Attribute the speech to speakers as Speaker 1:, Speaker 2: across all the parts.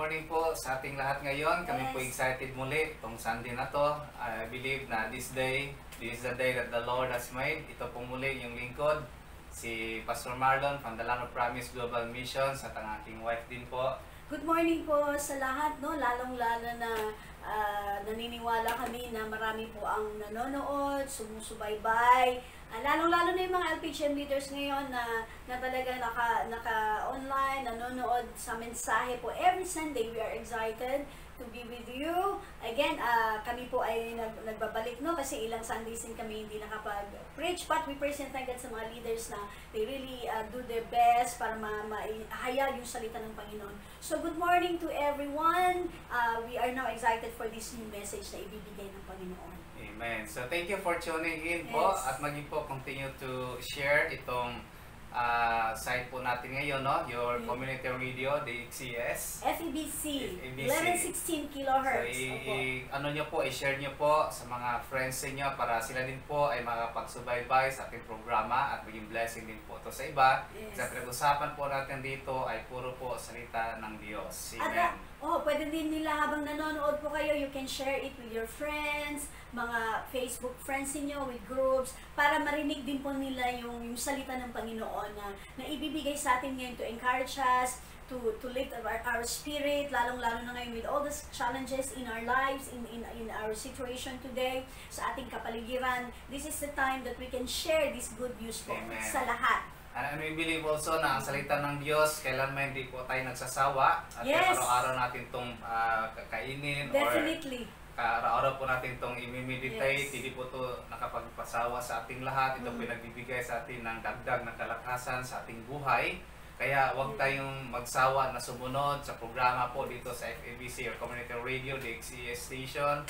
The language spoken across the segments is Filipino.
Speaker 1: morning po sa ating lahat ngayon. Kami po excited muli itong Sunday na to. I believe na this is the day that the Lord has made. Ito po muli yung lingkod, si Pastor Marlon from the Land of Promise Global Missions at ang aking wife din po.
Speaker 2: Good morning po sa lahat, no? Lalong-lalo na naniniwala kami na marami po ang nanonood, sumusubaybay. Lalong-lalo na yung mga LPGM leaders ngayon na talaga naka-online, nanonood sa mensahe po. Every Sunday, we are excited to be with you. Again, kami po ay nagbabalik, no? Kasi ilang Sundays din kami hindi nakapag-preach. But we praise and thank God sa mga leaders na they really do their best para mahayag yung salita ng Panginoon. So, good morning to everyone. We are now excited for this new message na ibibigay ng Panginoon.
Speaker 1: Amen. So, thank you for tuning in po. At maging po continue to share itong site po natin ngayon, no? Your community radio, the XCS.
Speaker 2: FEBC. 1116 kilohertz.
Speaker 1: So, ano nyo po, i-share nyo po sa mga friends niyo para sila din po ay makapagsubaybay sa ating programa at maging blessing din po ito sa iba. Sa pinag-usapan po natin dito ay puro po salita ng Diyos. Amen.
Speaker 2: Pwede din nila habang nanonood po kayo, you can share it with your friends, mga Facebook friends niyo, with groups, para marinig din po nila yung salita ng Panginoon na ibibigay sa atin ngayon to encourage us, to lift our spirit, lalong-lalo na ngayon with all the challenges in our lives, in our situation today, sa ating kapaligiran. This is the time that we can share this good news po sa lahat.
Speaker 1: And we believe also na ang salita ng Diyos, kailanman hindi po tayo nagsasawa at araw-araw natin itong kakainin.
Speaker 2: Definitely.
Speaker 1: Araw-araw po natin itong imimeditate, hindi po ito nakapagpasawa sa ating lahat. Ito po nagbibigay sa atin ng dagdag na kalakasan sa ating buhay. Kaya huwag tayong magsawa na sumunod sa programa po dito sa FEBC or Community Radio, the XCS station.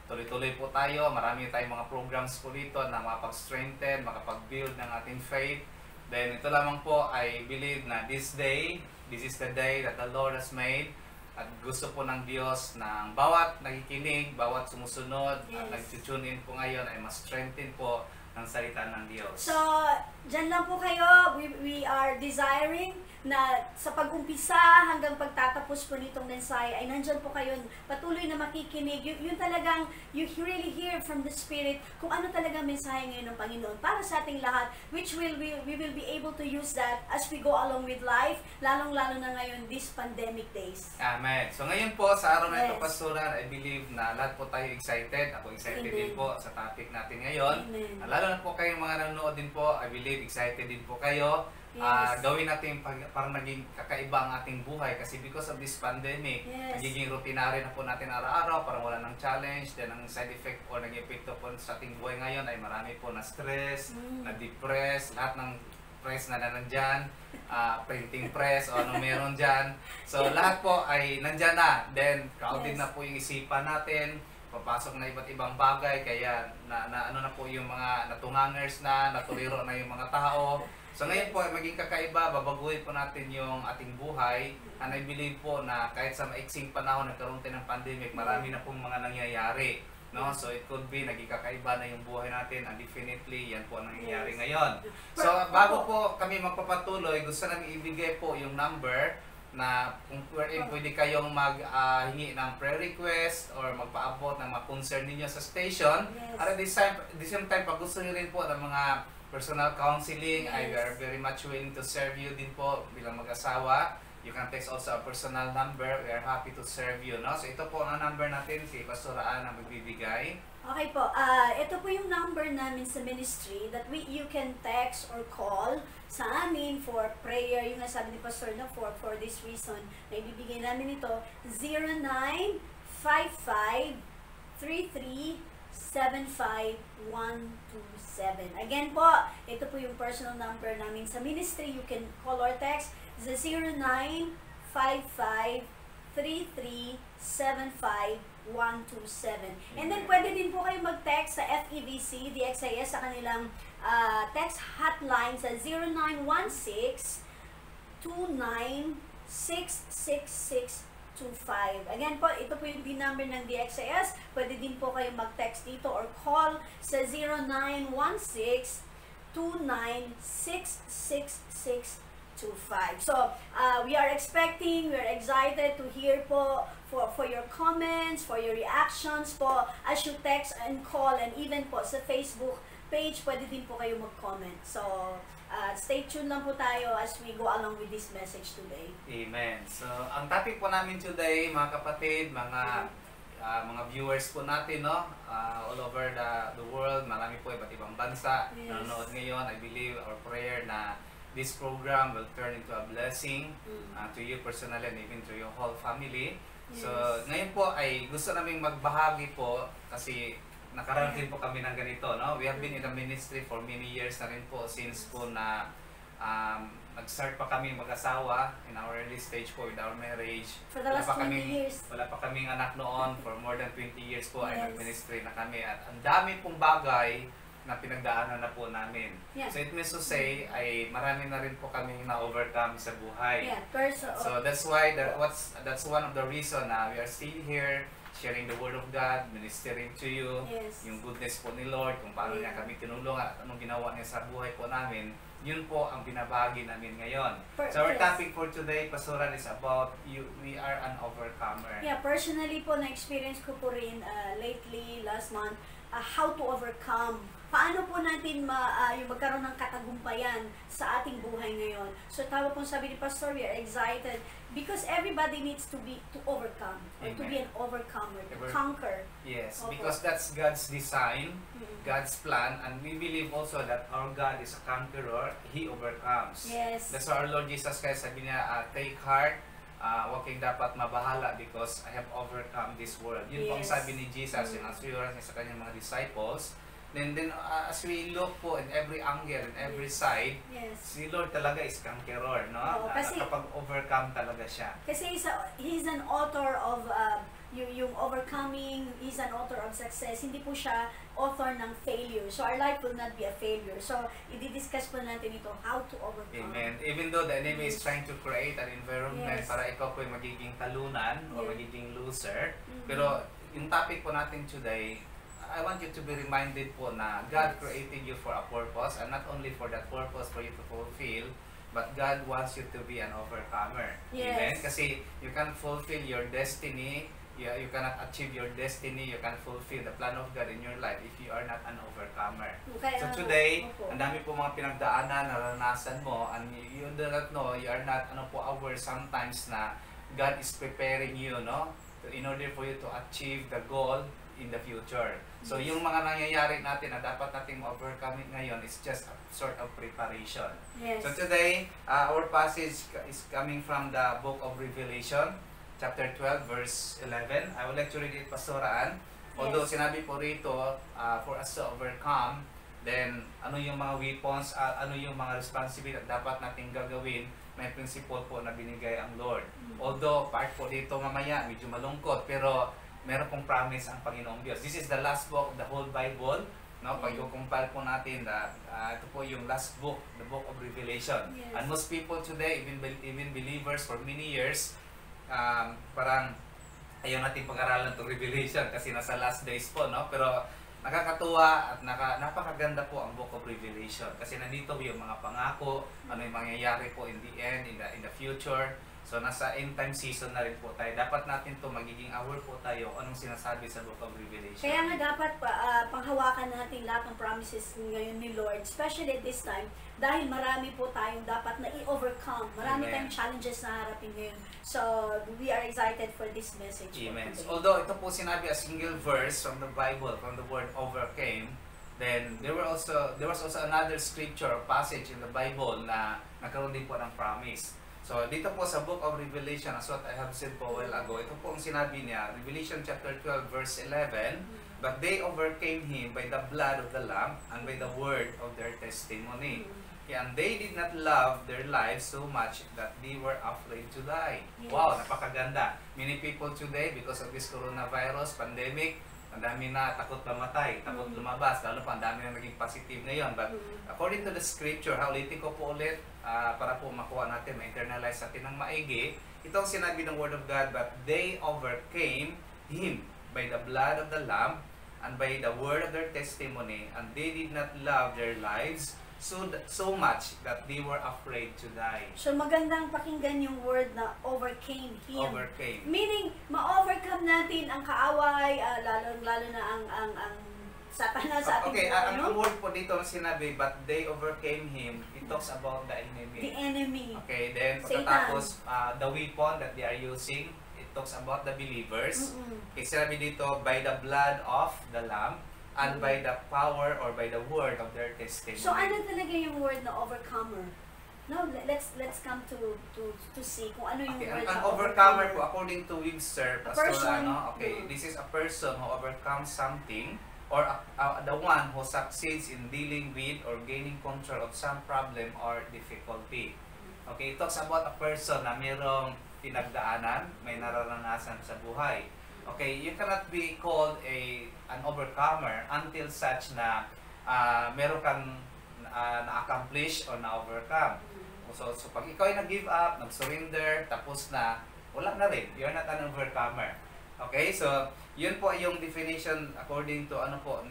Speaker 1: Tuloy-tuloy po tayo. Marami tayong mga programs po dito na makapag-strengthen, makapag-build ng ating faith. Then ito lamang po, I believe na this is the day that the Lord has made. At gusto po ng Diyos na bawat nakikinig, bawat sumusunod at nag-tune in po ngayon ay mas strengthen po ng salita ng Diyos.
Speaker 2: So, dyan lang po kayo. We are desiring na sa pag-umpisa hanggang pagtatapos po nitong mensahe ay nandyan po kayo patuloy na makikinig. Yun talagang, you really hear from the Spirit kung ano talagang mensahe ngayon ng Panginoon para sa ating lahat, which we will be able to use that as we go along with life, lalong-lalo na ngayon, these pandemic days.
Speaker 1: Amen. So ngayon po, sa araw na ito, Pastoran, I believe na lahat po tayo excited. Ako excited din po sa topic natin ngayon. Lalo na po kayong mga nanonood din po, I believe excited din po kayo. Gawin natin parang naging kakaiba ang ating buhay kasi because of this pandemic, nagiging rutinary na po natin araw-araw, parang wala ng challenge, then ang side effect o naging epekto po sa ating buhay ngayon ay marami po na stress, na depress, lahat ng press na nandyan, printing press o ano meron dyan. So lahat po ay nandyan na, then crowded na po yung isipan natin, papasok na iba't ibang bagay, kaya ano na po yung mga natungangers na, natuliro na yung mga tao. So ngayon po, maging kakaiba, babaguhin po natin yung ating buhay. And I believe po na kahit sa maiksing panahon nagkaroon tayo ng pandemic, marami na pong mga nangyayari. No? So it could be, naging kakaiba na yung buhay natin and definitely yan po ang nangyayari ngayon. So bago po kami magpapatuloy, gusto namin ibigay po yung number na kung pwede kayong maghingi ng prayer request or magpaabot ng mga concern ninyo sa station. At at the same time, pag gusto nyo rin po ng mga personal counseling, I are very much willing to serve you din po bilang mag-asawa. You can text also a personal number. We are happy to serve you. No? So ito po ang number natin, si Pastor Aan ang magbibigay.
Speaker 2: Okay po, ito po yung number namin sa ministry that you can text or call sa amin for prayer. Yung nasabi ni Pastor na for this reason, na ibibigay namin ito, 0955-33-75127. Again po, ito po yung personal number namin sa ministry. You can call or text the 0955-33-75127. And then pwede din po kayo mag-text sa FEBC, the XIS, sa kanilang text hotline sa 0916-29-66625. Again po, ito po yung number ng DXIS. Pwede din po kayo mag-text dito or call sa 0916-29-66625. 0917-888-9525. So, we are expecting, we are excited to hear po for your comments, for your reactions po, as you text and call, and even po sa Facebook page, pwede din po kayo mag-comment. So, stay tuned lang po tayo as we go along with this message today.
Speaker 1: Amen. So, ang topic po namin today, mga kapatid, mga viewers po natin, no? All over the world, marami po iba't ibang bansa nanonood ngayon. I believe our prayer na this program will turn into a blessing to you personally and even to your whole family. So, ngayon po ay gusto naming magbahagi po kasi nakarating po kami ng ganito, no? We have been in the ministry for many years na rin po since po na nag-start pa kami mag-asawa in our early stage po with our marriage.
Speaker 2: For the last 20 years.
Speaker 1: Wala pa kaming anak noon. For more than 20 years po ay nag-ministry na kami. At ang dami pong bagay na pinagdaanan na po namin. So it means to say, ay marami na rin po kaming na-overcome sa buhay. So that's why, that's one of the reason na we are still here, sharing the Word of God, ministering to you, yung goodness po ni Lord, kung paano niya kami tinulong at anong ginawa niya sa buhay po namin. Yun po ang binabahagi namin ngayon. So our topic for today, Pastoral, is about we are an overcomer.
Speaker 2: Yeah, personally po, na-experience ko po rin lately, last month, how to overcome. Paano po natin yung magkaroon ng katagumpayan sa ating buhay ngayon. So tawag po sabi ni Pastor, we are excited because everybody needs to overcome, or to be an overcomer, to conquer.
Speaker 1: Yes, because that's God's design, God's plan, and we believe also that our God is a conqueror. He overcomes.
Speaker 2: Yes.
Speaker 1: That's why our Lord Jesus Christ sabi niya, take heart, huwag kayong dapat mabahala because I have overcome this world. Yun po ang sabi ni Jesus, yung assurance niya sa kanyang mga disciples. Then as we look po in every angle, in every side, si Lord talaga is conqueror, no? Kapag overcome talaga siya.
Speaker 2: Kasi he's an author of yung overcoming, he's an author of success. Hindi po siya author ng failure. So our life will not be a failure. So i-discuss po natin ito, how to overcome.
Speaker 1: Amen. Even though the enemy is trying to create an environment para ikaw po magiging talunan o magiging loser, pero yung topic po natin today, I want you to be reminded po na God created you for a purpose, and not only for that purpose for you to fulfill, but God wants you to be an overcomer. Amen? Kasi you can fulfill your destiny, you cannot achieve your destiny, you can fulfill the plan of God in your life if you are not an overcomer. So today, ang dami po mga pinagdaanan, naranasan mo, and you do not know, you are not aware sometimes na God is preparing you, no? In order for you to achieve the goal in the future. So yung mga nangyayari natin na dapat nating overcome ngayon is just a sort of preparation. So today, our passage is coming from the book of Revelation, chapter 12, verse 11. I would like to read it, Pastoraan. Although sinabi po rito, for us to overcome, then ano yung mga weapons, ano yung mga responsibility na dapat nating gagawin, may principle po na binigay ang Lord. Although part po dito mamaya, medyo malungkot, pero meron pong promise ang Panginoong Diyos. This is the last book of the whole Bible. No? Pag i-compile po natin, ito po yung last book, the book of Revelation. And most people today, even believers for many years, parang ayaw natin pag-aralan itong Revelation kasi nasa last days po. No? Pero nakakatuwa at napakaganda po ang book of Revelation kasi nandito yung mga pangako, ano yung mangyayari po in the end, in the future. So, nasa end time season na rin po tayo. Dapat natin to magiging aware po tayo anong sinasabi sa Book of Revelation.
Speaker 2: Kaya nga dapat panghawakan natin lahat ng promises ngayon ni Lord, especially at this time, dahil marami po tayong dapat na i-overcome. Marami tayong challenges na harapin ngayon. So, we are excited for this message.
Speaker 1: Amen. Although ito po sinabi a single verse from the Bible, from the word overcame, then there was also another scripture or passage in the Bible na nagkaroon din po ng promise. So, dito po sa Book of Revelation, as what I have said po a while ago, ito po ang sinabi niya, Revelation chapter 12, verse 11, but they overcame him by the blood of the Lamb and by the word of their testimony. And they did not love their lives so much that they were afraid to die. Wow, napakaganda. Many people today, because of this coronavirus pandemic, ang dami na takot mamatay, takot lumabas, lalo pa ang dami na naging positive ngayon. But according to the scripture, ulitin ko po ulit, para po makuha natin, ma-internalize natin ng maigi, itong sinabi ng Word of God, but they overcame him by the blood of the Lamb and by the word of their testimony, and they did not love their lives so much that they were afraid to die.
Speaker 2: So magandang pakinggan yung word na overcame him.
Speaker 1: Overcame.
Speaker 2: Meaning, ma-overcome natin ang kaaway, lalo na ang Satanas sa ating
Speaker 1: Okay, ang word po dito na sinabi, but they overcame him, it talks about the enemy.
Speaker 2: The enemy.
Speaker 1: Okay, then pagkatapos, the weapon that they are using, it talks about the believers. Okay, sinabi dito, by the blood of the Lamb, and by the power or by the word of their testimony.
Speaker 2: So ano talaga yung word na overcomer? No, let's come to see kung ano yung word
Speaker 1: An
Speaker 2: na
Speaker 1: overcomer po, according to Webster,
Speaker 2: person,
Speaker 1: this is a person who overcomes something, or the one who succeeds in dealing with or gaining control of some problem or difficulty. Okay, it talks about a person na mayroong pinagdaanan, may nararanasan sa buhay. Okay, you cannot be called an overcomer until such na meron kang na-accomplish or na-overcome. So pag ikaw ay nag-give up, nag-surrender, tapos na, wala na rin. You're not an overcomer. Okay, so yun po yung definition according to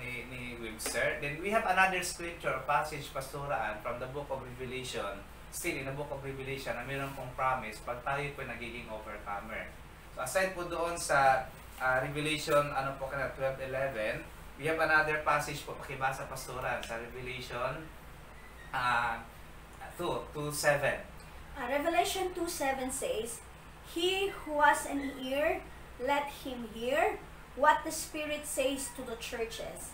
Speaker 1: ni Webster. Then we have another scripture passage, pastoraan, from the book of Revelation. Still in the book of Revelation, na meron pong promise pag tayo po nagiging overcomer. So aside po doon sa Revelation 12:11, we have another passage po, pakibasa pastoran sa Revelation 2:7.
Speaker 2: Revelation 2:7 says, "He who has an ear, let him hear what the Spirit says to the churches.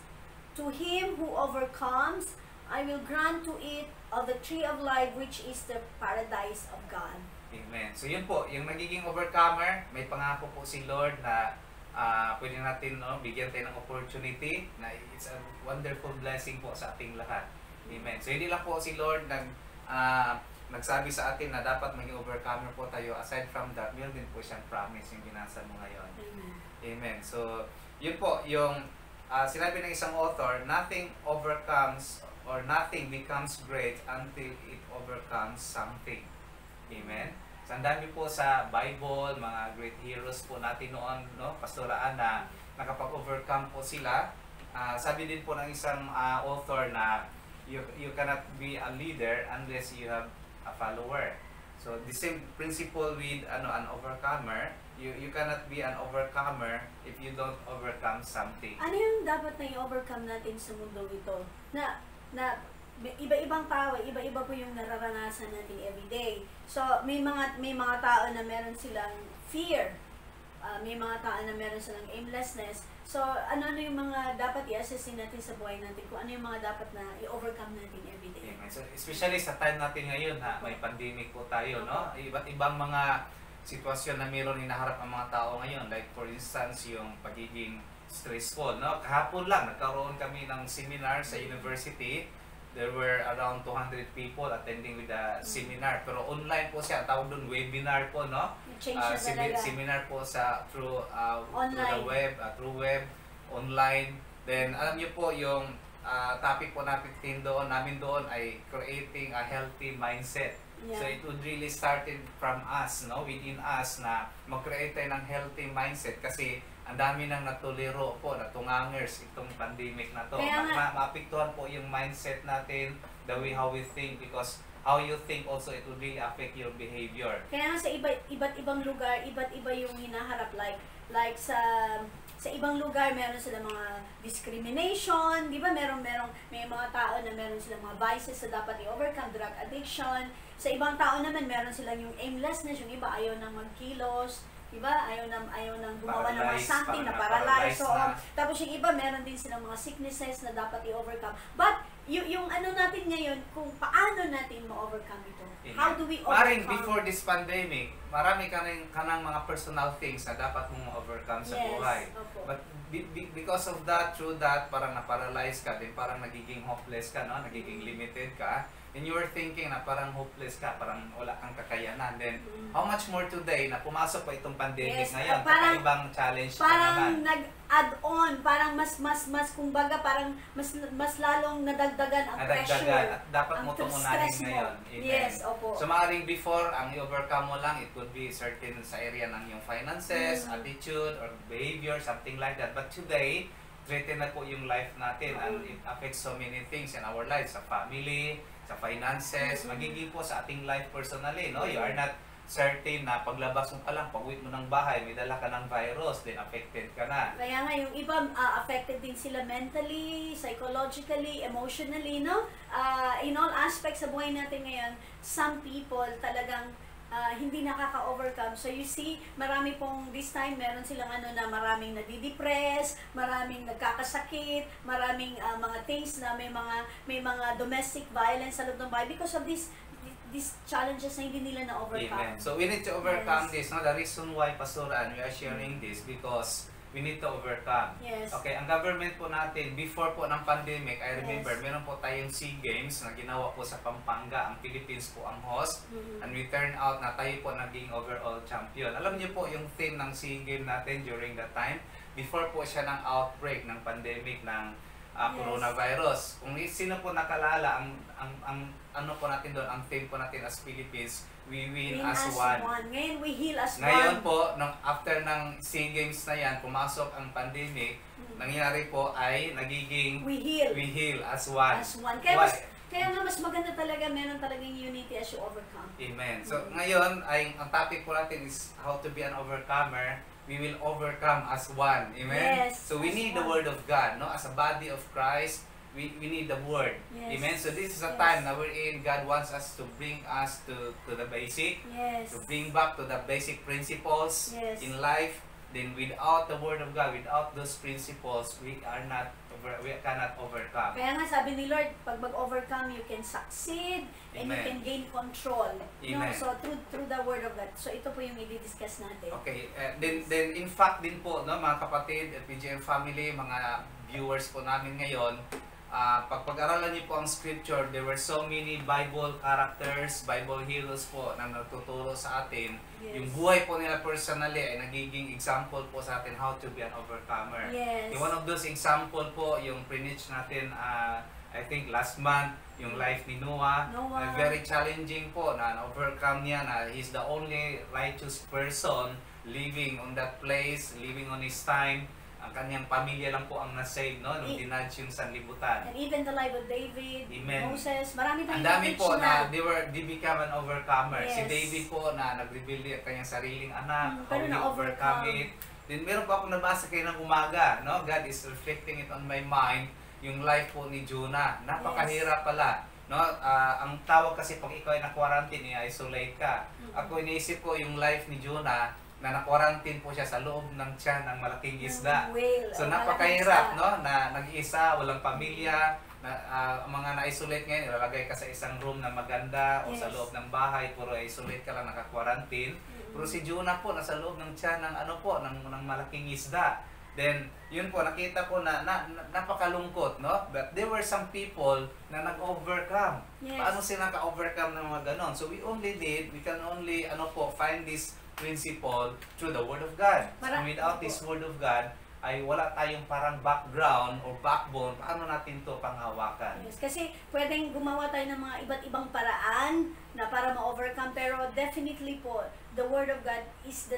Speaker 2: To him who overcomes, I will grant to eat of the tree of life, which is the paradise of God."
Speaker 1: Amen. So yun po, yung nagiging overcomer, may pangako po si Lord na pwede natin bigyan tayo ng opportunity na it's a wonderful blessing po sa ating lahat. Amen. So hindi lang po si Lord nagsabi sa atin na dapat maging overcomer po tayo. Aside from that, meron din po siyang promise yung binasa mo ngayon. Amen. So yun po, yung sinabi ng isang author, nothing overcomes or nothing becomes great until it overcomes something. Amen. So, ang dami po sa Bible, mga great heroes po natin noon, pastoraan, na nakapag-overcome po sila. Sabi din po ng isang author na you cannot be a leader unless you have a follower. So the same principle with an overcomer. You cannot be an overcomer if you don't overcome something.
Speaker 2: Ano yung dapat na i-overcome natin sa mundong ito? Na iba-ibang tao, iba-iba po yung nararanasan natin everyday. So may mga tao na meron silang fear. May mga tao na meron silang aimlessness. So, ano yung mga dapat i-assessin natin sa buhay natin? Kung ano yung mga dapat na i-overcome natin everyday?
Speaker 1: Okay. So, especially sa time natin ngayon, may pandemic po tayo, no? Iba't ibang mga sitwasyon na mayroon hinaharap ang mga tao ngayon. Like, for instance, yung pagiging stressful, no? Kahapon lang, nagkaroon kami ng seminar sa university. There were around 200 people attending with the seminar. Pero online po siya, tawag doon webinar po, no? Seminar po through the web, through web, online. Then alam niyo po yung topic po namin doon ay creating a healthy mindset.
Speaker 2: Yeah.
Speaker 1: So it would really started from us, no? Within us na mag-create tayo ng healthy mindset kasi ang dami nang natuliro po, natungangers itong pandemic na to. Maapektuhan po yung mindset natin, the way how we think, because how you think also it will really affect your behavior.
Speaker 2: Kaya nga sa iba't ibang lugar, iba't iba yung hinaharap, like sa ibang lugar meron sila mga discrimination, di ba? May mga tao na meron sila mga vices na dapat i-overcome, drug addiction. Sa ibang tao naman meron silang yung aimlessness, yung iba ayaw nang magkilos, diba? Ayaw nang gumawa ng mga something na paralyze. So, tapos yung iba, meron din silang mga sicknesses na dapat i-overcome. But, yung ano natin ngayon, kung paano natin ma-overcome ito.
Speaker 1: Yeah.
Speaker 2: How do we overcome?
Speaker 1: Maring before this pandemic, marami ka nang mga personal things na dapat mong ma-overcome sa buhay.
Speaker 2: Opo.
Speaker 1: But because of that, through that, parang na-paralyze ka, din parang nagiging hopeless ka, no? Nagiging limited ka. And you were thinking na parang hopeless ka, parang wala kang kakayanan. Then, how much more today na pumasok pa itong pandemic ngayon? Kakaibang challenge na naman.
Speaker 2: Parang nag-add on, parang mas kumbaga, parang mas lalong nadagdagan ang pressure.
Speaker 1: At dapat mo tumunahin ngayon. Amen.
Speaker 2: Yes, opo.
Speaker 1: So, maaaring before, ang i-overcome mo lang, it could be certain sa area ng yung finances, attitude, or behavior, something like that. But today, threaten na po yung life natin and it affects so many things in our lives, sa family, sa finances, magiging po sa ating life personally, no? You are not certain na paglabas mo pa lang, pag-uwi mo ng bahay, may dala ka ng virus, then affected ka na.
Speaker 2: Kaya nga, yung iba, affected din sila mentally, psychologically, emotionally, no? In all aspects sa buhay natin ngayon, some people talagang hindi nakaka-overcome. So you see, marami pong this time, meron silang na maraming nadidepress, maraming nagkakasakit, maraming mga things na may mga domestic violence sa loob ng bahay because of these challenges na hindi nila na-overcome.
Speaker 1: Amen. So we need to overcome this. No? The reason why, Pastor Ann, we are sharing this because we need to overcome.
Speaker 2: Yes.
Speaker 1: Okay, ang government po natin, before po ng pandemic, I remember, meron po tayong SEA Games na ginawa po sa Pampanga. Ang Philippines po ang host. And we turn out na tayo po naging overall champion. Alam niyo po yung theme ng SEA Game natin during that time, before po siya ng outbreak ng pandemic ng coronavirus. Kung sino po nakalala, ang ano po natin doon, ang theme po natin as Philippines, we win as one.
Speaker 2: Ngayon, we heal as one.
Speaker 1: Ngayon po, after ng SEA Games na yan, pumasok ang pandemic, nangyari po ay nagiging
Speaker 2: we heal
Speaker 1: as one.
Speaker 2: As one. Kaya nga mas maganda talaga, meron talagang unity as you overcome.
Speaker 1: Amen. So ngayon, ang topic po natin is how to be an overcomer. We will overcome as one. Amen?
Speaker 2: Yes,
Speaker 1: so we need the Word of God. No? As a body of Christ, we need the Word.
Speaker 2: Yes.
Speaker 1: Amen? So this is a time that we're in. God wants us to bring us to the basic.
Speaker 2: Yes.
Speaker 1: To bring back to the basic principles in life. Then without the Word of God, without those principles, we cannot overcome.
Speaker 2: Kaya nga sabi ni Lord, pag mag-overcome, you can succeed and you can gain control.
Speaker 1: Amen.
Speaker 2: No? So through the Word of God. So ito po yung i-discuss natin.
Speaker 1: Okay, then in fact din po, no, mga kapatid, PGM family, mga viewers po namin ngayon, pag-aralan niyo po ang scripture, there were so many Bible characters, Bible heroes po na natuturo sa atin.
Speaker 2: Yes.
Speaker 1: Yung buhay po nila personally ay nagiging example po sa atin how to be an overcomer.
Speaker 2: Yes.
Speaker 1: One of those example po, yung preach natin, I think last month, yung life ni Noah. Very challenging po na overcome niya na he's the only righteous person living on that place, living on his time. Ang kanyang pamilya lang po ang na-save, no? Nung dinudge yung sanlibutan.
Speaker 2: And even the life of David,
Speaker 1: Amen.
Speaker 2: Moses, marami tayong
Speaker 1: ang dami po
Speaker 2: na
Speaker 1: they become an overcomer.
Speaker 2: Yes.
Speaker 1: Si David po na nag-rebuild ang kanyang sariling anak, how
Speaker 2: pero
Speaker 1: he
Speaker 2: na-overcome.
Speaker 1: overcome it. Then meron pa akong nabasa kayo ng umaga, no? God is reflecting it on my mind, yung life po ni Jonah. Napakahirap pala. No? Ang tawag kasi pag ikaw ay na-quarantine, i-isolate ka. Ako iniisip ko yung life ni Jonah, na na-quarantine po siya sa loob ng tiyan ng malaking isda. So napakahirap, no? Na nag-iisa, walang pamilya, mga na-isolate ngayon, ilalagay ka sa isang room na maganda o sa loob ng bahay, puro isolate ka lang, naka-quarantine. Pero si Jonah po, nasa loob ng tiyan ng ng malaking isda. Then, yun po, nakita ko na napakalungkot, no? But there were some people na nag-overcome. Paano sila ka-overcome ng mga ganon? So we can only find this principle through the Word of God. So without this Word of God, ay wala tayong parang background or backbone, paano natin to panghawakan?
Speaker 2: Yes, kasi pwedeng gumawa tayo ng mga iba't ibang paraan na para ma-overcome, pero definitely po, the Word of God is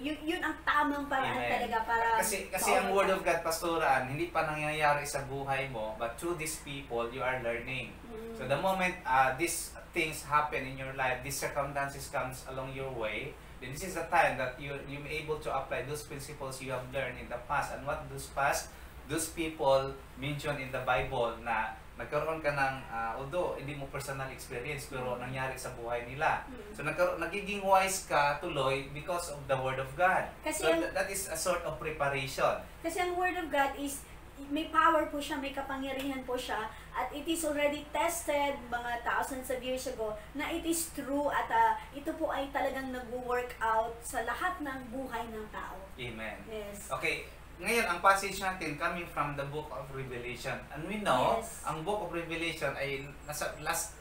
Speaker 2: yun ang tamang paraan talaga para
Speaker 1: kasi ang Word of God, Pastoran, hindi pa nangyayari sa buhay mo, but through these people, you are learning. So the moment these things happen in your life, these circumstances comes along your way, then this is the time that you're able to apply those principles you have learned in the past. And what those people mentioned in the Bible na nagkaroon ka ng, although hindi mo personal experience, pero nangyari sa buhay nila. So nagiging wise ka tuloy because of the Word of God.
Speaker 2: Kasi
Speaker 1: so that is a sort of preparation.
Speaker 2: Kasi ang Word of God is, may power po siya, may kapangyarihan po siya, at it is already tested mga thousands of years ago na it is true at ito po ay talagang nag-work out sa lahat ng buhay ng tao.
Speaker 1: Amen.
Speaker 2: Yes.
Speaker 1: Okay, ngayon ang passage natin coming from the book of Revelation. And we know, ang book of Revelation ay nasa last,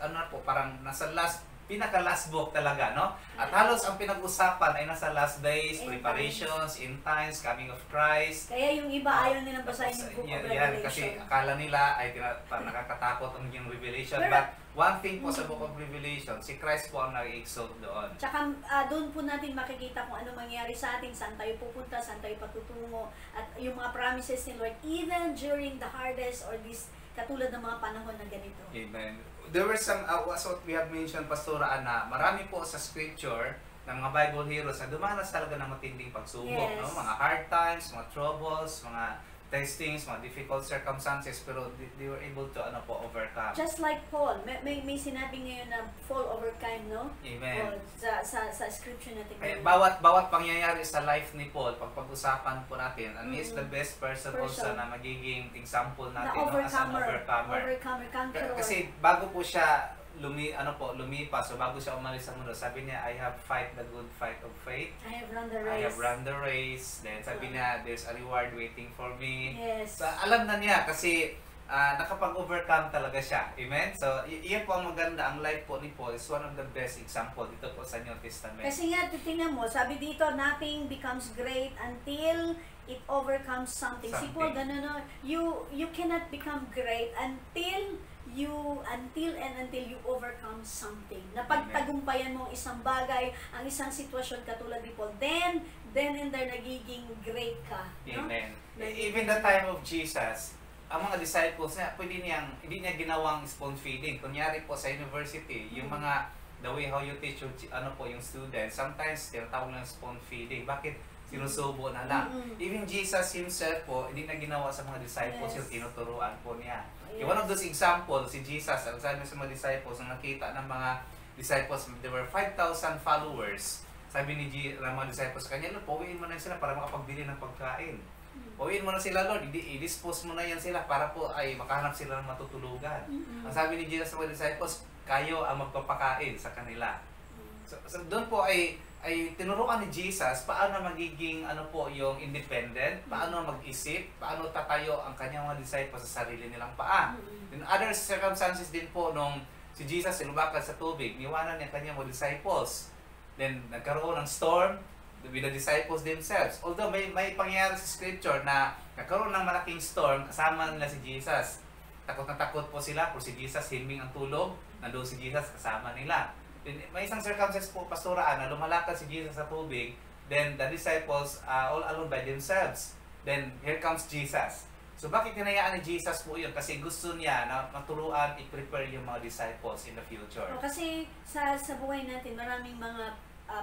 Speaker 1: pinaka-last book talaga, no? At halos ang pinag-usapan ay nasa last days, preparations, end times, coming of Christ.
Speaker 2: Kaya yung iba ayaw nilang basahin yung book of Revelation.
Speaker 1: Kasi akala nila ay nakakatakot ang yung Revelation. But one thing po sa Book of Revelation, si Christ po ang nag-exalt doon.
Speaker 2: Tsaka doon po natin makikita kung ano mangyayari sa atin, saan tayo pupunta, saan tayo patutungo, at yung mga promises ni Lord, even during the hardest or this katulad ng mga panahon na ganito.
Speaker 1: Amen. There were some, what we have mentioned, Pastora Ana, marami po sa scripture ng mga Bible heroes na dumanas talaga ng matinding pagsubok,
Speaker 2: Yes.
Speaker 1: no? Mga hard times, mga troubles, mga testings, mga difficult circumstances, pero they were able to overcome.
Speaker 2: Just like Paul, may sinabi ngayon na fall overcome, no?
Speaker 1: Amen.
Speaker 2: O, sa scripture natin
Speaker 1: Kaya
Speaker 2: ngayon.
Speaker 1: bawat pangyayari sa life ni Paul, pag-usapan po natin, and he is the best person also na magiging example
Speaker 2: Na
Speaker 1: natin, no, as an
Speaker 2: overcomer,
Speaker 1: overcomer.
Speaker 2: conqueror.
Speaker 1: Kasi bago po siya lumipas, so bago siya umalis sa mundo, sabi niya, I have fight the good fight of faith.
Speaker 2: I have run the
Speaker 1: I
Speaker 2: race.
Speaker 1: have run the race. Then sabi niya, there's a reward waiting for me.
Speaker 2: Yes.
Speaker 1: So alam na niya kasi nakapag-overcome talaga siya. Amen? So iyan po ang maganda. Ang life po ni Paul is one of the best example dito po sa New Testament.
Speaker 2: Kasi nga, titingnan mo, sabi dito, nothing becomes great until it overcomes something. Si Paul, ganun, no? You cannot become great until you overcome something. Napagtagumpayan mo ang isang bagay, ang isang sitwasyon katulad ni Paul, then and there nagiging great ka. No?
Speaker 1: Amen. Even the time of Jesus, ang mga disciples niya, hindi niya ginawang spoon feeding. Kunyari po sa university, yung mga the way how you teach yung students, sometimes tinatawag ng spoon feeding. Bakit? Sinusubo na lang. Even Jesus himself po, hindi na ginawa sa mga disciples yung tinuturuan po niya. One of those examples, si Jesus, ang sabi sa mga disciples, ang nakita ng mga disciples, there were 5,000 followers. Sabi ng mga disciples sa kanya, Lord, pauwiin mo na sila para makapagbili ng pagkain. Pauwiin mo na sila, Lord, i-dispose mo na yan sila para po ay makahanap sila ng matutulugan. Ang sabi ni Jesus sa mga disciples, kayo ang magpapakain sa kanila. So doon po ay tinuruan ni Jesus paano magiging yung independent, paano mag-isip, paano tatayo ang kanyang mga disciples sa sarili nilang paa. In other circumstances din po, nung si Jesus lumakad sa tubig, niwanan niya kanyang mga disciples. Then nagkaroon ng storm with the disciples themselves. Although may pangyayari sa scripture na nagkaroon ng malaking storm, kasama nila si Jesus. Takot na takot po sila kung si Jesus himing ang tulog, nandoon si Jesus kasama nila. May isang circumstance po, Pastora, na lumalakad si Jesus sa tubig, then the disciples all alone by themselves. Then here comes Jesus. So bakit hinayaan ni Jesus po yun? Kasi gusto niya na maturuan, i-prepare yung mga disciples in the future.
Speaker 2: Kasi sa buhay natin, maraming mga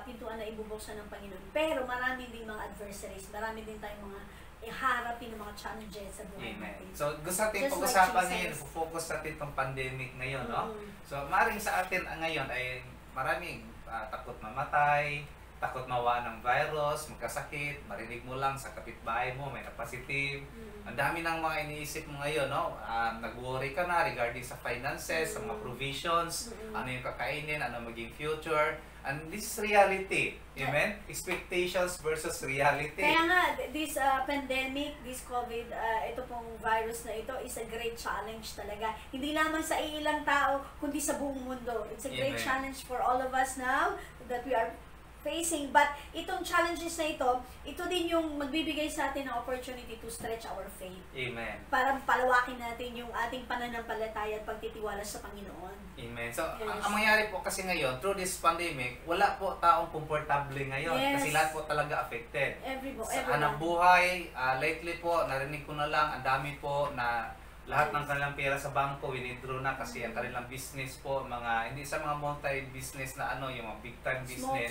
Speaker 2: pintuan na ibubuksan ng Panginoon. Pero marami din mga adversaries, marami din tayong mga iharapin ng mga challenges sa buhay natin.
Speaker 1: So gusto natin pag-usapan ngayon, focus natin itong pandemic ngayon, no? So maaaring sa atin ngayon ay maraming takot mamatay, takot mawa ng virus, magkasakit, marinig mo lang sa kapitbahay mo, may na-positive. Ang dami ng mga iniisip mo ngayon, no? Nag-worry ka na regarding sa finances, sa mga provisions, ano yung kakainin, ano maging future. And this is reality. Amen? Expectations versus reality.
Speaker 2: Kaya nga, this pandemic, this COVID, ito pong virus na ito is a great challenge talaga. Hindi lamang sa ilang tao, kundi sa buong mundo. It's a great challenge for all of us now that we are facing. But itong challenges na ito din yung magbibigay sa atin ng opportunity to stretch our faith.
Speaker 1: Amen.
Speaker 2: Para palawakin natin yung ating pananampalataya at pagtitiwala sa Panginoon.
Speaker 1: Amen. So, ang mangyari po kasi ngayon, through this pandemic, wala po taong komportable ngayon. Kasi lahat po talaga affected. Sa hanap buhay, lately po, narinig ko na lang, ang dami po na lahat ng kanilang pera sa bangko, winidraw na kasi ang kanilang business po, hindi sa mga multi-business na yung mga big-time business,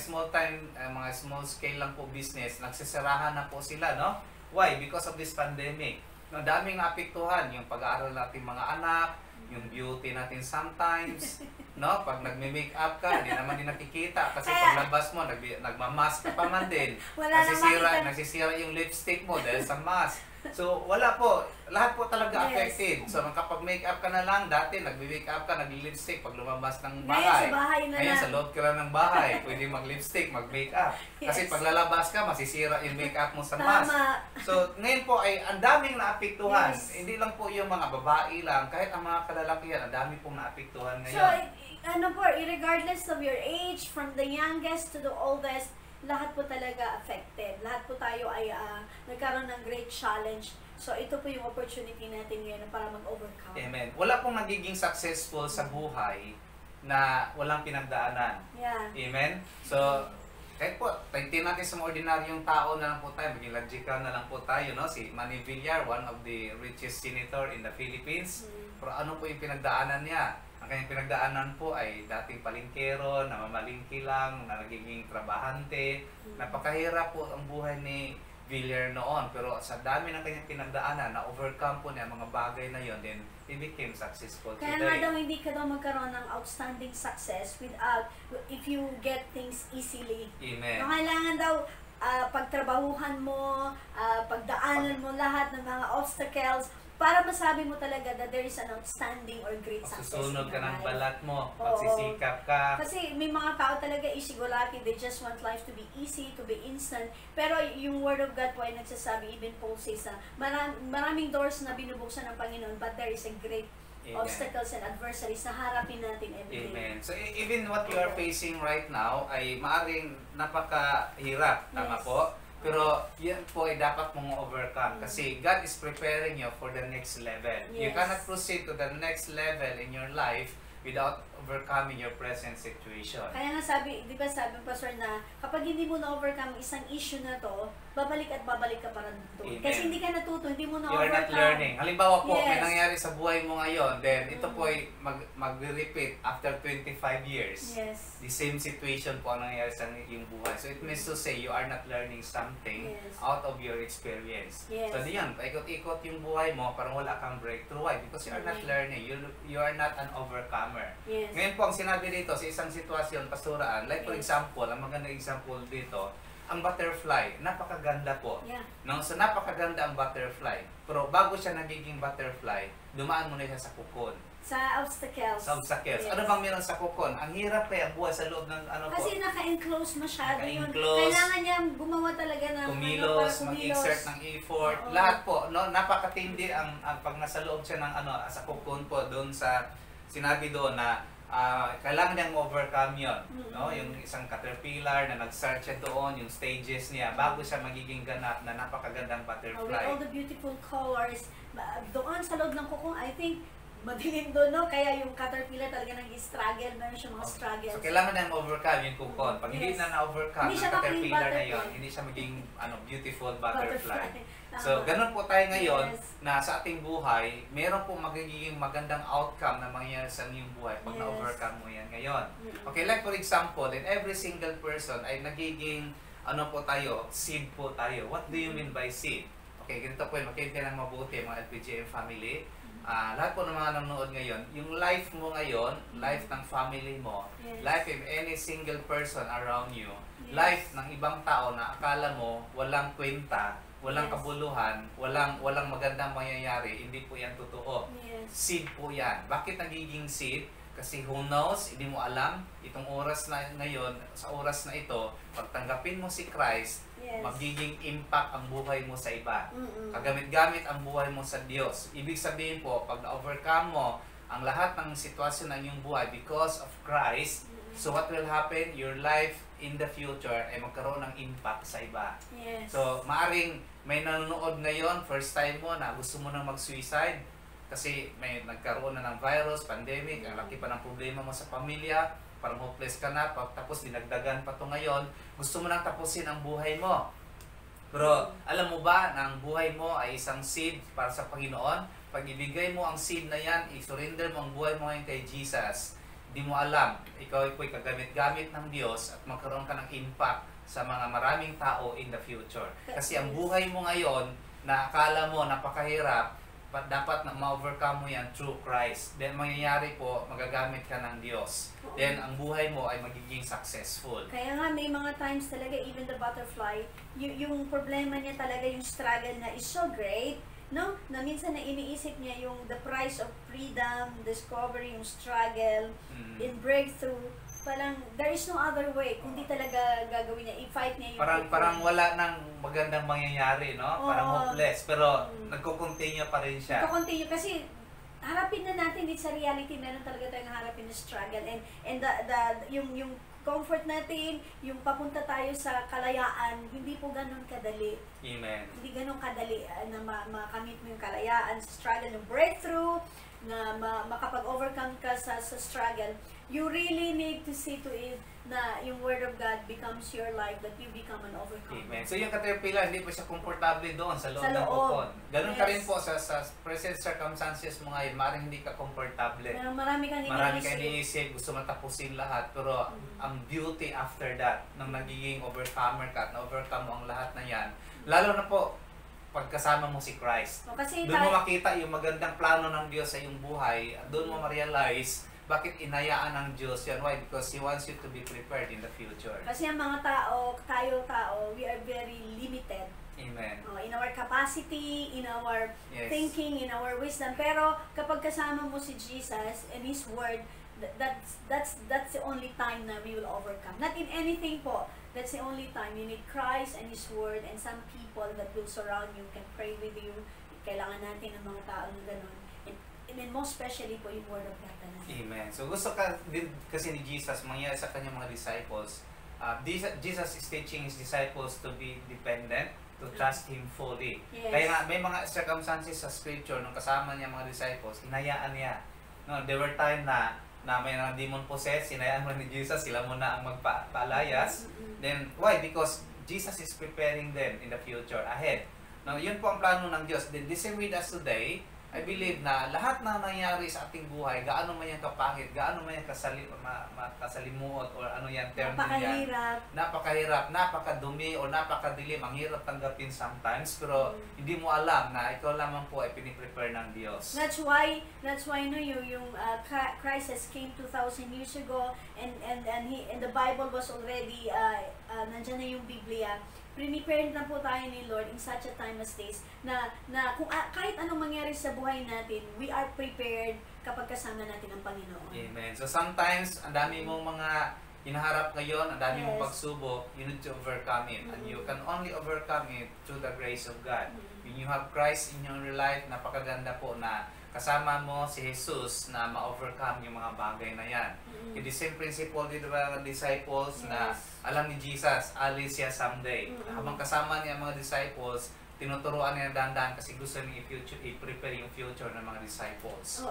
Speaker 1: mga small scale lang po business, nagsisirahan na po sila, no? Why? Because of this pandemic. Ang daming naapektuhan, yung pag-aaral natin mga anak, yung beauty natin sometimes, no? Pag nagme-makeup ka, hindi naman din nakikita kasi paglabas mo, nagmamask ka pa man din. Nagsisira yung lipstick mo dahil sa mask. So, wala po. Lahat po talaga affected. So, kapag make-up ka na lang, dati nagbe-make-up ka, nag-lipstick pag lumabas ng bahay.
Speaker 2: Ngayon, sa bahay na
Speaker 1: Ngayon,
Speaker 2: lang.
Speaker 1: sa loob ka lang ng bahay, pwede mag-lipstick, mag-make-up. Kasi pag lalabas ka, masisira yung make-up mo sa mask. So, ngayon po ay ang daming naapektuhan. Hindi lang po yung mga babae lang, kahit ang mga kalalakihan, ang dami pong naapektuhan ngayon.
Speaker 2: So, regardless of your age, from the youngest to the oldest, lahat po talaga affected. Lahat po tayo ay nagkaroon ng great challenge. So ito po yung opportunity natin ngayon para mag-overcome.
Speaker 1: Amen. Wala pong nagiging successful sa buhay na walang pinagdaanan.
Speaker 2: Yeah.
Speaker 1: Amen? So, kahit po, tingnan natin sa mga ordinaryong tao na lang po tayo, maging logical na lang po tayo, no? Si Manny Villar, one of the richest senator in the Philippines. Pero ano po yung pinagdaanan niya? Ang kanyang pinagdaanan po ay dating palingkero, namamalingki lang, na nagiging trabahante. Napakahirap po ang buhay ni Villar noon. Pero sa dami ng kanyang pinagdaanan, na-overcome po niya ang mga bagay na yon, then he became successful
Speaker 2: Kaya
Speaker 1: today.
Speaker 2: nga daw hindi ka daw magkaroon ng outstanding success without, if you get things easily.
Speaker 1: Amen.
Speaker 2: No, kailangan daw pagtrabahuhan mo, pagdaanan mo lahat ng mga obstacles para masabi mo talaga that there is an outstanding or great success
Speaker 1: Susunod
Speaker 2: in
Speaker 1: ka
Speaker 2: your
Speaker 1: ng
Speaker 2: life.
Speaker 1: balat mo,
Speaker 2: Oo.
Speaker 1: magsisikap ka.
Speaker 2: Kasi may mga tao talaga isigulati, they just want life to be easy, to be instant. Pero yung Word of God po ay nagsasabi, even Paul says na maraming doors na binubuksan ng Panginoon, but there is a great
Speaker 1: Amen.
Speaker 2: obstacles and adversaries na harapin natin every day.
Speaker 1: Amen. So even what you are facing right now ay maaring napakahirap, tama
Speaker 2: Yes.
Speaker 1: po? Pero yan po ay dapat mong overcome kasi God is preparing you for the next level. You
Speaker 2: Yes.
Speaker 1: cannot proceed to the next level in your life without overcoming your present situation.
Speaker 2: Kaya nga sabi, di ba sabi ng pastor na kapag hindi mo na-overcome isang issue na to, babalik at babalik ka para doon.
Speaker 1: Amen.
Speaker 2: Kasi hindi ka natuto, hindi mo
Speaker 1: You are not
Speaker 2: na-overcome.
Speaker 1: learning. Halimbawa po, may
Speaker 2: Yes.
Speaker 1: nangyari sa buhay mo ngayon, then ito po ay mag-repeat after 25 years.
Speaker 2: Yes.
Speaker 1: The same situation po ang nangyayari sa iyong buhay. So it means to say you are not learning something
Speaker 2: Yes.
Speaker 1: out of your experience.
Speaker 2: Yes.
Speaker 1: So diyan, paikot-ikot yung buhay mo, parang wala kang breakthrough. Why? Because you are not
Speaker 2: Amen.
Speaker 1: learning. You are not an overcomer.
Speaker 2: Yes.
Speaker 1: Ngayon po, ang sinabi dito sa isang sitwasyon, pastoraan, like for
Speaker 2: Yes.
Speaker 1: example, ang magandang example dito, ang butterfly, napakaganda po.
Speaker 2: Yeah.
Speaker 1: No? So napakaganda ang butterfly. Pero bago siya nagiging butterfly, dumaan muna siya sa kukon.
Speaker 2: Sa obstacles.
Speaker 1: Sa obstacles.
Speaker 2: Yes.
Speaker 1: Ano bang meron sa kukon? Ang hirap kaya buhay sa loob ng ano po.
Speaker 2: Kasi naka-enclose masyado yun.
Speaker 1: Naka-enclose.
Speaker 2: Kailangan niya gumawa talaga ng
Speaker 1: Kumilos,
Speaker 2: para
Speaker 1: mag-exert ng effort,
Speaker 2: Oo.
Speaker 1: lahat po, no, napakatindi ang pag nasa loob siya ng ano, sa kukon po doon sa sinabi doon na kailangan niyang overcome yun, no, yung isang caterpillar na nag-start siya doon, yung stages niya bago siya magiging ganap na napakagandang
Speaker 2: With
Speaker 1: butterfly.
Speaker 2: all the beautiful colors. Doon sa loob ng kukong, I think, madilim doon, no? Kaya yung caterpillar talaga nag-struggle. Meron siya mga struggles.
Speaker 1: So kailangan niyang overcome yung kukon. Pag hindi
Speaker 2: Yes.
Speaker 1: na na-overcome
Speaker 2: Hindi
Speaker 1: ng
Speaker 2: siya maging
Speaker 1: caterpillar na
Speaker 2: butterfly.
Speaker 1: yun, hindi siya maging beautiful butterfly.
Speaker 2: Tama.
Speaker 1: So, ganun po tayo ngayon
Speaker 2: Yes.
Speaker 1: na sa ating buhay, meron po magiging magandang outcome na mangyayari sa inyong buhay pag
Speaker 2: Yes.
Speaker 1: na-overcome mo yan ngayon.
Speaker 2: Mm-mm.
Speaker 1: Okay, like for example, in every single person ay nagiging, ano po tayo, seed po tayo. What do you mean by seed? Okay, ganito po yun, makinig kayo ng mabuti mga LPGM family. Lahat po ng mga nanonood ngayon, yung life mo ngayon, life ng family mo,
Speaker 2: Yes.
Speaker 1: life of any single person around you,
Speaker 2: Yes.
Speaker 1: life ng ibang tao na akala mo walang kwenta, walang
Speaker 2: Yes.
Speaker 1: kabuluhan, walang magandang mangyayari, hindi po yan totoo.
Speaker 2: Yes.
Speaker 1: Seed po yan. Bakit nagiging seed? Kasi who knows, hindi mo alam, itong oras na ngayon, sa oras na ito, pag tanggapin mo si Christ,
Speaker 2: Yes.
Speaker 1: magiging impact ang buhay mo sa iba.
Speaker 2: Mm-mm.
Speaker 1: Kagamit-gamit ang buhay mo sa Diyos. Ibig sabihin po, pag na-overcome mo ang lahat ng sitwasyon ng iyong buhay because of Christ, so what will happen? Your life in the future ay magkaroon ng impact sa iba.
Speaker 2: Yes.
Speaker 1: So, maaring may nanonood ngayon, first time mo na gusto mo nang mag-suicide kasi may nagkaroon na ng virus, pandemic, ang laki pa ng problema mo sa pamilya, parang hopeless ka na, tapos dinagdagan pa to ngayon, gusto mo nang tapusin ang buhay mo. Pero alam mo ba na ang buhay mo ay isang seed para sa Panginoon? Pag ibigay mo ang seed na yan, i-surrender mo ang buhay mo ngayon kay Jesus, di mo alam, ikaw ay kagamit-gamit ng Diyos at magkaroon ka ng impact sa mga maraming tao in the future. Kasi ang buhay mo ngayon, na akala mo napakahirap, dapat na ma-overcome mo yan through Christ. Then mangyayari po, magagamit ka ng Diyos.
Speaker 2: Oo.
Speaker 1: Then ang buhay mo ay magiging successful.
Speaker 2: Kaya nga may mga times talaga, even the butterfly, yung problema niya talaga, yung struggle na is so great, no? Na minsan na iniisip niya yung the price of freedom, discovery, yung struggle, in breakthrough, parang there is no other way kundi talaga gagawin niya, i-fight niya yung
Speaker 1: Parang wala nang magandang mangyayari, no? Parang
Speaker 2: Oo.
Speaker 1: hopeless, pero nagko-continue pa rin siya.
Speaker 2: Ito-continue kasi harapin na natin din sa reality, meron talaga tayong harapin na struggle and yung comfort natin, yung papunta tayo sa kalayaan, hindi po ganun kadali.
Speaker 1: Amen.
Speaker 2: Hindi ganun kadali na makamit mo yung kalayaan sa struggle, yung breakthrough, na makapag-overcome ka sa struggle. You really need to see to it na yung Word of God becomes your life, that you become an overcomer.
Speaker 1: Amen. So yung caterpillar, hindi po siya komportable doon sa loob
Speaker 2: Sa
Speaker 1: ng
Speaker 2: loob.
Speaker 1: cocoon. Ganun ka
Speaker 2: Yes.
Speaker 1: rin po sa present circumstances mo ngayon, maaaring hindi ka komportable.
Speaker 2: Marami kang
Speaker 1: Marami kang
Speaker 2: iniisip.
Speaker 1: iniisip, gusto matapusin lahat, pero ang beauty after that, nang nagiging overcomer ka at na-overcome mo ang lahat na yan, lalo na po, pagkasama mo si Christ.
Speaker 2: O, kasi
Speaker 1: Doon mo makita yung magandang plano ng Diyos sa iyong buhay, doon mo ma-realize bakit inayaan ng Diyos yan. Why? Because He wants you to be prepared in the future.
Speaker 2: kasi ang mga tao, we are very limited.
Speaker 1: Amen.
Speaker 2: In our capacity, in our
Speaker 1: Yes.
Speaker 2: thinking, in our wisdom. Pero kapag kasama mo si Jesus and His Word, that's the only time na we will overcome. Not in anything po. That's the only time. You need Christ and His Word and some people that will surround you, can pray with you. Kailangan natin ng mga tao na gano'n. And then most especially po yung Word of God talaga.
Speaker 1: Amen. So gusto ka din kasi ni Jesus mangyari sa kanyang mga disciples. Jesus is teaching His disciples to be dependent, to trust Him fully.
Speaker 2: Yes.
Speaker 1: Kaya nga may mga circumstances sa scripture nung kasama niya mga disciples, hinayaan niya. No, there were time na may mga demon possessed, hinayaan mo ni Jesus, sila muna ang magpaalayas. Then why? Because Jesus is preparing them in the future ahead. Now, yun po ang plano ng Diyos. Then the same with us today, I believe na lahat na nangyari sa ating buhay, gaano man yan kapangit, gaano man yan kasalimuot, or ano yan, term din yan. Napakahirap, napakadumi, o napakadilim, ang hirap tanggapin sometimes, pero hindi mo alam na ikaw lamang po ay piniprepare ng Diyos.
Speaker 2: That's why no yung Christ has came 2,000 years ago, and the Bible was already nandiyan na yung Biblia. Prepare na po tayo ni Lord in such a time as this na kung kahit anong mangyari sa buhay natin, we are prepared kapag kasama natin ang Panginoon.
Speaker 1: Amen. So sometimes, ang dami mong mga hinaharap ngayon, ang dami mong
Speaker 2: Yes.
Speaker 1: pagsubok, you need to overcome it. And you can only overcome it through the grace of God. When you have Christ in your life, napakaganda po na kasama mo si Jesus na ma-overcome yung mga bagay na yan. The same principle dito ba ng disciples na alam ni Jesus, alis siya someday. Habang kasama niya ang mga disciples, tinuturuan niya dahan-dahan kasi gusto niya i-prepare yung future ng mga disciples.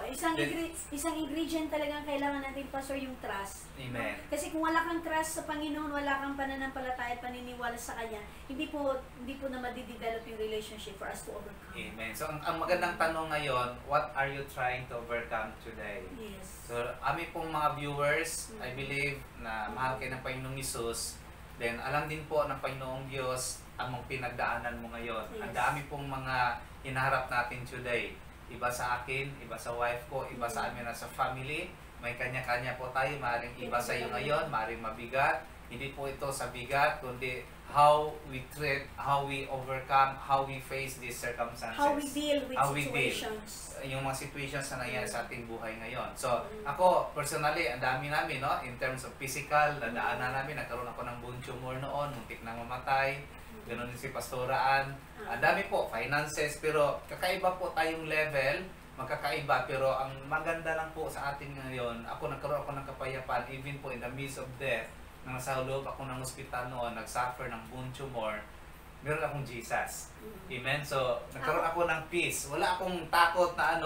Speaker 2: Isang ingredient talagang kailangan natin, Pastor, yung trust.
Speaker 1: Amen.
Speaker 2: Kasi kung wala kang trust sa Panginoon, wala kang pananampalataya at paniniwala sa Kanya, hindi po na madidevelop yung relationship for us to overcome.
Speaker 1: Amen. So, ang magandang tanong ngayon, what are you trying to overcome today?
Speaker 2: Yes.
Speaker 1: So, amin pong mga viewers, I believe na mahal kayo ng Panginoong Hesus. Then, alam din po ng Panginoong Diyos ang mga pinagdaanan mo ngayon.
Speaker 2: Yes.
Speaker 1: Ang dami pong mga hinaharap natin today. Iba sa akin, iba sa wife ko, iba sa amin na sa family. May kanya-kanya po tayo. Maaaring iba sa iyo ngayon, maaaring mabigat. Hindi po ito sa bigat, kundi how we treat, how we overcome, how we face these circumstances.
Speaker 2: How we deal with
Speaker 1: How we deal.
Speaker 2: situations.
Speaker 1: Yung mga situations na nangyari sa ating buhay ngayon. So, ako, personally, ang dami namin, no? In terms of physical, nadaanan namin, nagkaroon ako ng bone tumor noon, muntik na mamatay. Ganon din si Pastoraan. Ang dami po, finances, pero kakaiba po tayong level, magkakaiba, pero ang maganda lang po sa atin ngayon, nagkaroon ako ng kapayapaan, even po in the midst of death, nang nasa loob ako ng ospital noon, nag-suffer ng bone tumor, meron akong Jesus. Amen? So, nagkaroon ako ng peace. Wala akong takot na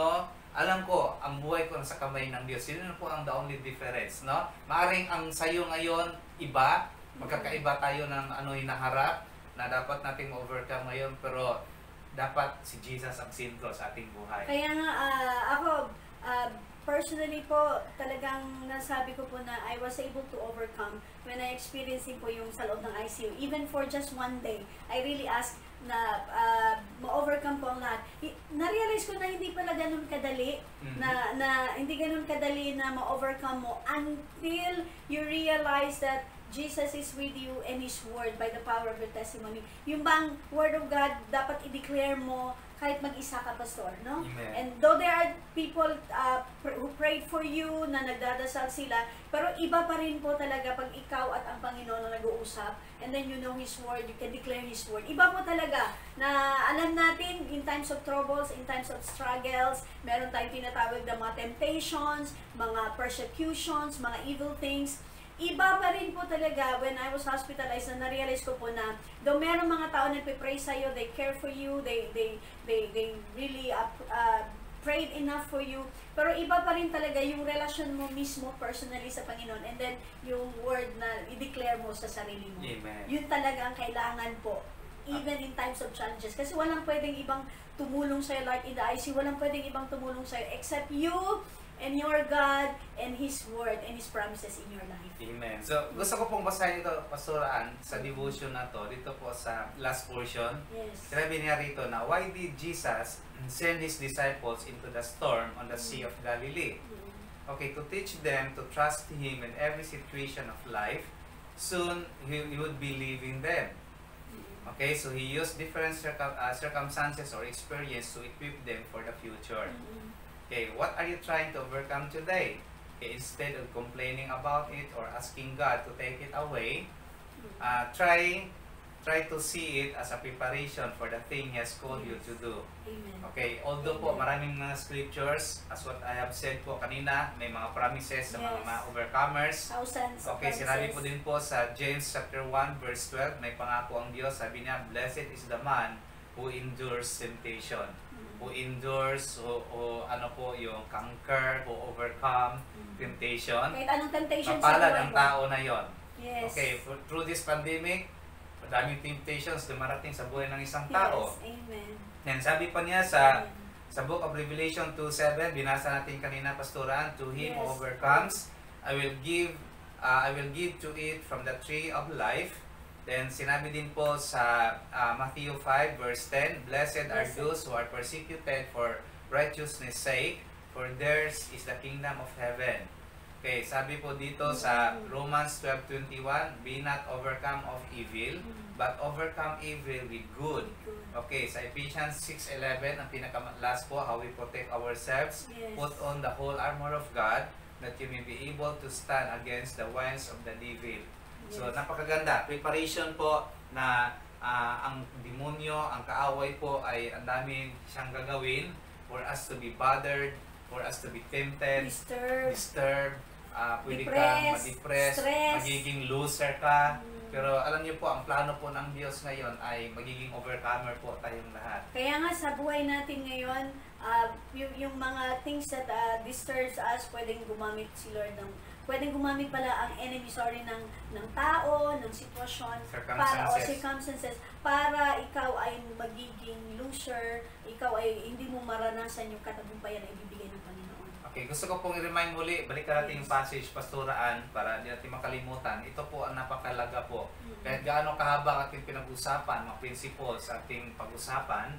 Speaker 1: alam ko, ang buhay ko nasa kamay ng Diyos. Yun po ang the only difference, no? Maaring ang sayo ngayon, iba, magkakaiba tayo ng hinaharap, na dapat nating overcome ngayon, pero dapat si Jesus ang sentro sa ating buhay.
Speaker 2: Kaya nga, ako, personally po, talagang nasabi ko po na I was able to overcome when I experiencing po yung sa loob ng ICU. Even for just one day, I really asked na ma-overcome po ang lahat. Na-realize ko na hindi pala ganun kadali, na hindi ganun kadali na ma-overcome mo until you realize that Jesus is with you and His Word by the power of your testimony. Yung bang Word of God, dapat i-declare mo kahit mag-isa ka, Pastor, no?
Speaker 1: Amen.
Speaker 2: And though there are people who prayed for you, na nagdadasal sila, pero iba pa rin po talaga pag ikaw at ang Panginoon na nag-uusap, and then you know His Word, you can declare His Word. Iba po talaga na alam natin, in times of troubles, in times of struggles, meron tayong tinatawag na mga temptations, mga persecutions, mga evil things. iba pa rin po talaga when I was hospitalized na na-realize ko po na though meron mga tao na nagpe-pray sa'yo, they care for you, they really prayed enough for you, pero iba pa rin talaga yung relasyon mo mismo personally sa Panginoon, and then yung word na i-declare mo sa sarili mo.
Speaker 1: Amen.
Speaker 2: Yun talaga ang kailangan po, even in times of challenges, kasi walang pwedeng ibang tumulong sa'yo, like in the IC, walang pwedeng ibang tumulong sa'yo except you and your God and His Word and His promises in your life.
Speaker 1: Amen. So, gusto ko pong basahin ito, Pastoraan, sa devotion na to, dito po sa last portion.
Speaker 2: Yes.
Speaker 1: Sinabi niya rito na, why did Jesus send His disciples into the storm on the Sea of Galilee? Okay, to teach them to trust Him in every situation of life. Soon, He would be leaving them. Okay, so He used different circumstances or experience to equip them for the future. Okay, what are you trying to overcome today? Okay, instead of complaining about it or asking God to take it away, try to see it as a preparation for the thing He has called you to do.
Speaker 2: Amen.
Speaker 1: Okay, although po maraming mga scriptures, as what I have said po kanina, may mga promises sa mga overcomers.
Speaker 2: Thousands of
Speaker 1: Okay, sinabi
Speaker 2: promises.
Speaker 1: po din po sa James chapter 1 verse 12, may pangako ang Diyos, sabi niya, blessed is the man who endures temptation. Who endures, o ano po, yung conquer, who overcome temptation.
Speaker 2: Kahit anong temptation sa
Speaker 1: Mapalad
Speaker 2: buhay
Speaker 1: ang
Speaker 2: mo.
Speaker 1: tao na yon.
Speaker 2: Yes.
Speaker 1: Okay, through this pandemic, madaming temptations dumarating sa buhay ng isang tao.
Speaker 2: Yes. Amen.
Speaker 1: Yan, sabi pa niya sa Book of Revelation 2:7, binasa natin kanina, Pastoran, to him who
Speaker 2: Yes.
Speaker 1: overcomes, I will give to it from the tree of life. Then sinabi din po sa Matthew 5 verse 10, blessed are those who are persecuted for righteousness' sake, for theirs is the kingdom of heaven. Okay, sabi po dito sa Romans 12:21, be not overcome of evil, but overcome evil with good. Okay, sa Ephesians 6:11, ang pinaka-last po, how we protect ourselves,
Speaker 2: Yes.
Speaker 1: put on the whole armor of God, that you may be able to stand against the wiles of the devil. So,
Speaker 2: Yes.
Speaker 1: napakaganda. Preparation po na ang demonyo, ang kaaway po ay ang daming siyang gagawin for us to be bothered, for us to be tempted, disturbed, pwede kang
Speaker 2: Depressed,
Speaker 1: ma-depress,
Speaker 2: stress.
Speaker 1: magiging loser ka. Pero alam niyo po, ang plano po ng Diyos ngayon ay magiging overcomer po tayong lahat.
Speaker 2: Kaya nga sa buhay natin ngayon, yung mga things that disturbs us, pwedeng gumamit si Lord pwedeng gumamit pala ang enemy, ng tao, ng sitwasyon, circumstances, para ikaw ay magiging loser, ikaw ay hindi mo maranasan yung katagumpayan na ibibigay ng Panginoon.
Speaker 1: Okay, gusto ko pong i-remind muli, balikan natin yung passage, Pastoraan, para hindi natin makalimutan. Ito po ang napakalaga po. Kahit gaano kahaba ating pinag-usapan, mga principles ating pag-usapan,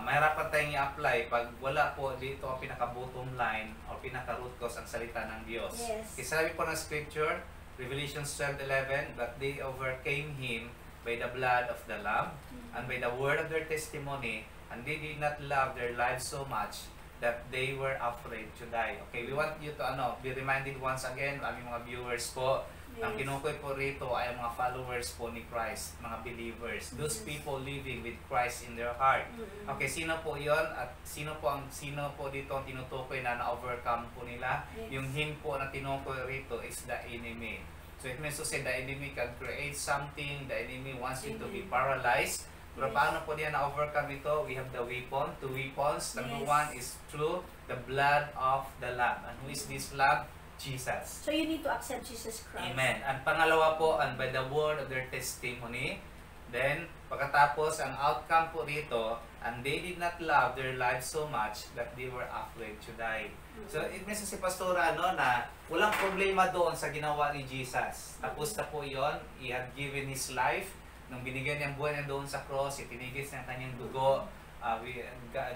Speaker 1: mahirapan tayong i-apply pag wala po dito ang pinaka-bottom line o pinaka-root cause ang salita ng Diyos.
Speaker 2: Yes.
Speaker 1: Kasi sabi po ng scripture, Revelation 12:11, but they overcame Him by the blood of the Lamb and by the word of their testimony, and they did not love their lives so much that they were afraid to die. Okay, we want you to be reminded once again, aming mga viewers po, ang kinukoy po rito ay ang mga followers po ni Christ, mga believers. Those people living with Christ in their heart. Okay, sino po yon at sino po dito ang tinutukoy na na-overcome po nila?
Speaker 2: Yes.
Speaker 1: Yung him po na tinukoy rito is the enemy. So it means to say the enemy can create something, the enemy wants you to be paralyzed. Pero paano po niya na-overcome ito? We have the weapon, two weapons. Number one is through the blood of the Lamb. And who is this Lamb? Jesus.
Speaker 2: So you need to accept Jesus Christ.
Speaker 1: Amen. And pangalawa po, and by the word of their testimony. Then, pagkatapos, ang outcome po rito, and they did not love their lives so much that they were afraid to die. So, it means si Pastora, na walang problema doon sa ginawa ni Jesus. Tapos na po yun, He had given His life. Nung binigyan niya ang buhay niya doon sa cross, itinigis niya ang kanyang dugo.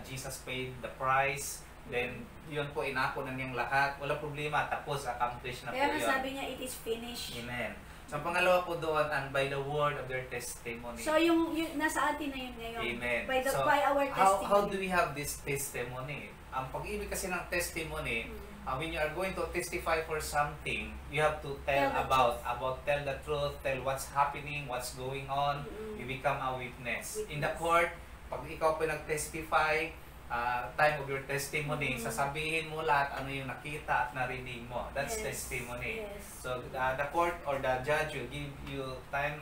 Speaker 1: Jesus paid the price. Then, yun po, inako na niyang lahat. Wala problema. Tapos, accomplish na
Speaker 2: Kaya
Speaker 1: po
Speaker 2: nga
Speaker 1: yun.
Speaker 2: sabi niya, it is finished.
Speaker 1: Amen. So, ang pangalawa po doon, and by the word of their testimony.
Speaker 2: So, yung nasa atin na yun ngayon.
Speaker 1: Amen.
Speaker 2: By our testimony.
Speaker 1: How do we have this testimony? Ang pag-ibig kasi ng testimony, when you are going to testify for something, you have to tell the truth, tell what's happening, what's going on. You become a witness. In the court, pag ikaw po nag-testify, time of your testimony, sasabihin mo lahat ano yung nakita at narinig mo. That's
Speaker 2: Yes.
Speaker 1: testimony.
Speaker 2: Yes.
Speaker 1: So the court or the judge will give you time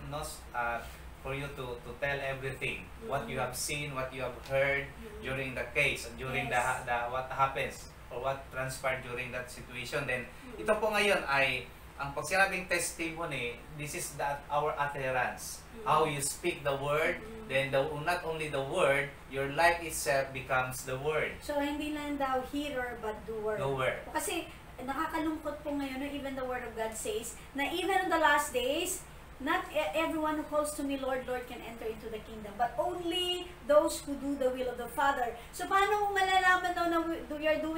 Speaker 1: for you to tell everything, what you have seen, what you have heard during the case, during
Speaker 2: Yes.
Speaker 1: the what happens or what transpired during that situation. Then ito po ngayon ay ang pag sinabing testimony, this is our utterance. How you speak the word, then not only the word, your life itself becomes the word.
Speaker 2: So, hindi lang daw hearer but doer.
Speaker 1: Doer.
Speaker 2: Kasi nakakalungkot po ngayon, no, even the Word of God says, na even in the last days, not everyone who calls to me, Lord, Lord, can enter into the kingdom, but only those who do the will of the Father. So, paano mo malalaman daw na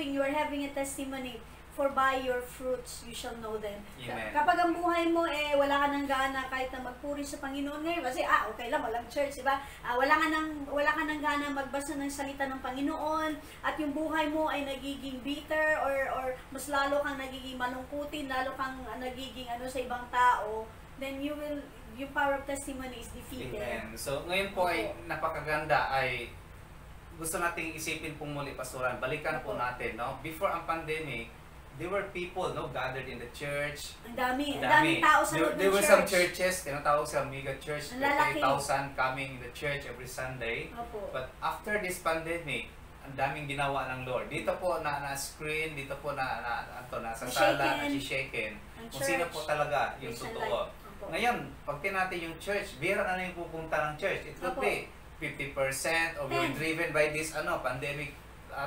Speaker 2: you are having a testimony? For by your fruits you shall know them.
Speaker 1: Amen.
Speaker 2: Kapag ang buhay mo wala ka ng gana kahit na magpuri sa Panginoon ngayon kasi okay lang walang church, diba? Wala ka ng gana magbasa ng salita ng Panginoon at yung buhay mo ay nagiging bitter or mas lalo kang nagiging malungkutin, lalo kang nagiging sa ibang tao, then yung power of testimony is defeated.
Speaker 1: Amen. So ngayon po ay napakaganda ay gusto nating isipin pong muli, Pastoran. Balikan po natin, no? Before ang pandemic, there were people gathered in the church.
Speaker 2: Ang daming tao sa loob ng church.
Speaker 1: There were some churches, tinatawag sa mega church,
Speaker 2: Ang lalaki.
Speaker 1: 30,000 coming in the church every Sunday.
Speaker 2: Opo.
Speaker 1: But after this pandemic, ang daming ginawa ng Lord. Dito po na-screen, dito po nasa sala, na-shaken.
Speaker 2: Ang
Speaker 1: Kung sino po talaga yung
Speaker 2: Christian
Speaker 1: totoo.
Speaker 2: life. Opo.
Speaker 1: Ngayon, pag natin yung church, bira na yung pupunta ng church. It could
Speaker 2: Opo.
Speaker 1: be 50% or we're
Speaker 2: 10.
Speaker 1: driven by this pandemic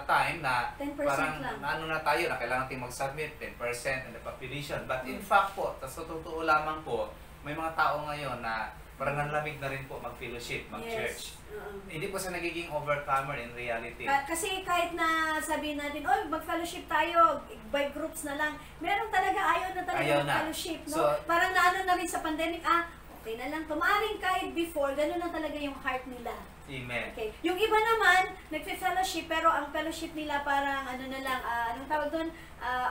Speaker 1: time na
Speaker 2: 10%
Speaker 1: parang
Speaker 2: lang.
Speaker 1: na tayo na kailangan natin mag-submit 10% in the population. But in fact po, sa totoo lamang po, may mga tao ngayon na parang nanlamig na rin po mag-fellowship, mag-church.
Speaker 2: Yes.
Speaker 1: Hindi po siya nagiging overcomer in reality.
Speaker 2: Kasi kahit na sabihin natin, mag-fellowship tayo, by groups na lang, meron talaga ayaw na
Speaker 1: Ayaw na.
Speaker 2: mag-fellowship, no?
Speaker 1: So,
Speaker 2: parang naano na rin sa pandemic, okay na lang. Tumaring kahit before, gano'n na talaga yung heart nila.
Speaker 1: Amen.
Speaker 2: Okay. Yung iba naman, nagfe-fellowship, pero ang fellowship nila parang na lang, anong tawag doon?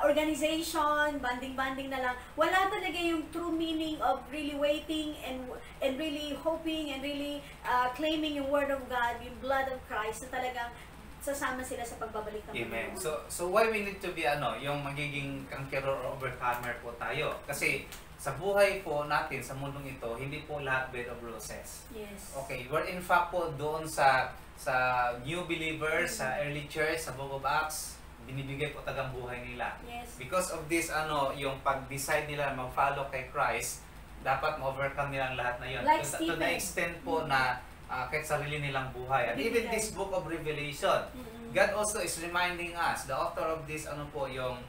Speaker 2: Organization, banding-banding na lang. Wala talaga yung true meaning of really waiting and really hoping and really claiming yung Word of God, yung blood of Christ, na talagang sasama sila sa pagbabalik ng
Speaker 1: Amen.
Speaker 2: Panginoon.
Speaker 1: So why we need to be yung magiging conqueror or overcomer po tayo? Kasi sa buhay po natin, sa mundong ito, hindi po lahat bed of roses.
Speaker 2: Yes.
Speaker 1: Okay, we're in fact po doon sa new believers, sa early church, sa Book of Acts, binibigay po tagang buhay nila.
Speaker 2: Yes.
Speaker 1: Because of this, yung pag-decide nila mag-follow kay Christ, dapat ma-overcome nila ang lahat na yun.
Speaker 2: Like
Speaker 1: To the
Speaker 2: Stephen.
Speaker 1: extent po na kahit sarili nilang buhay. And even this Book of Revelation,
Speaker 2: Mm-mm.
Speaker 1: God also is reminding us, the author of this, yung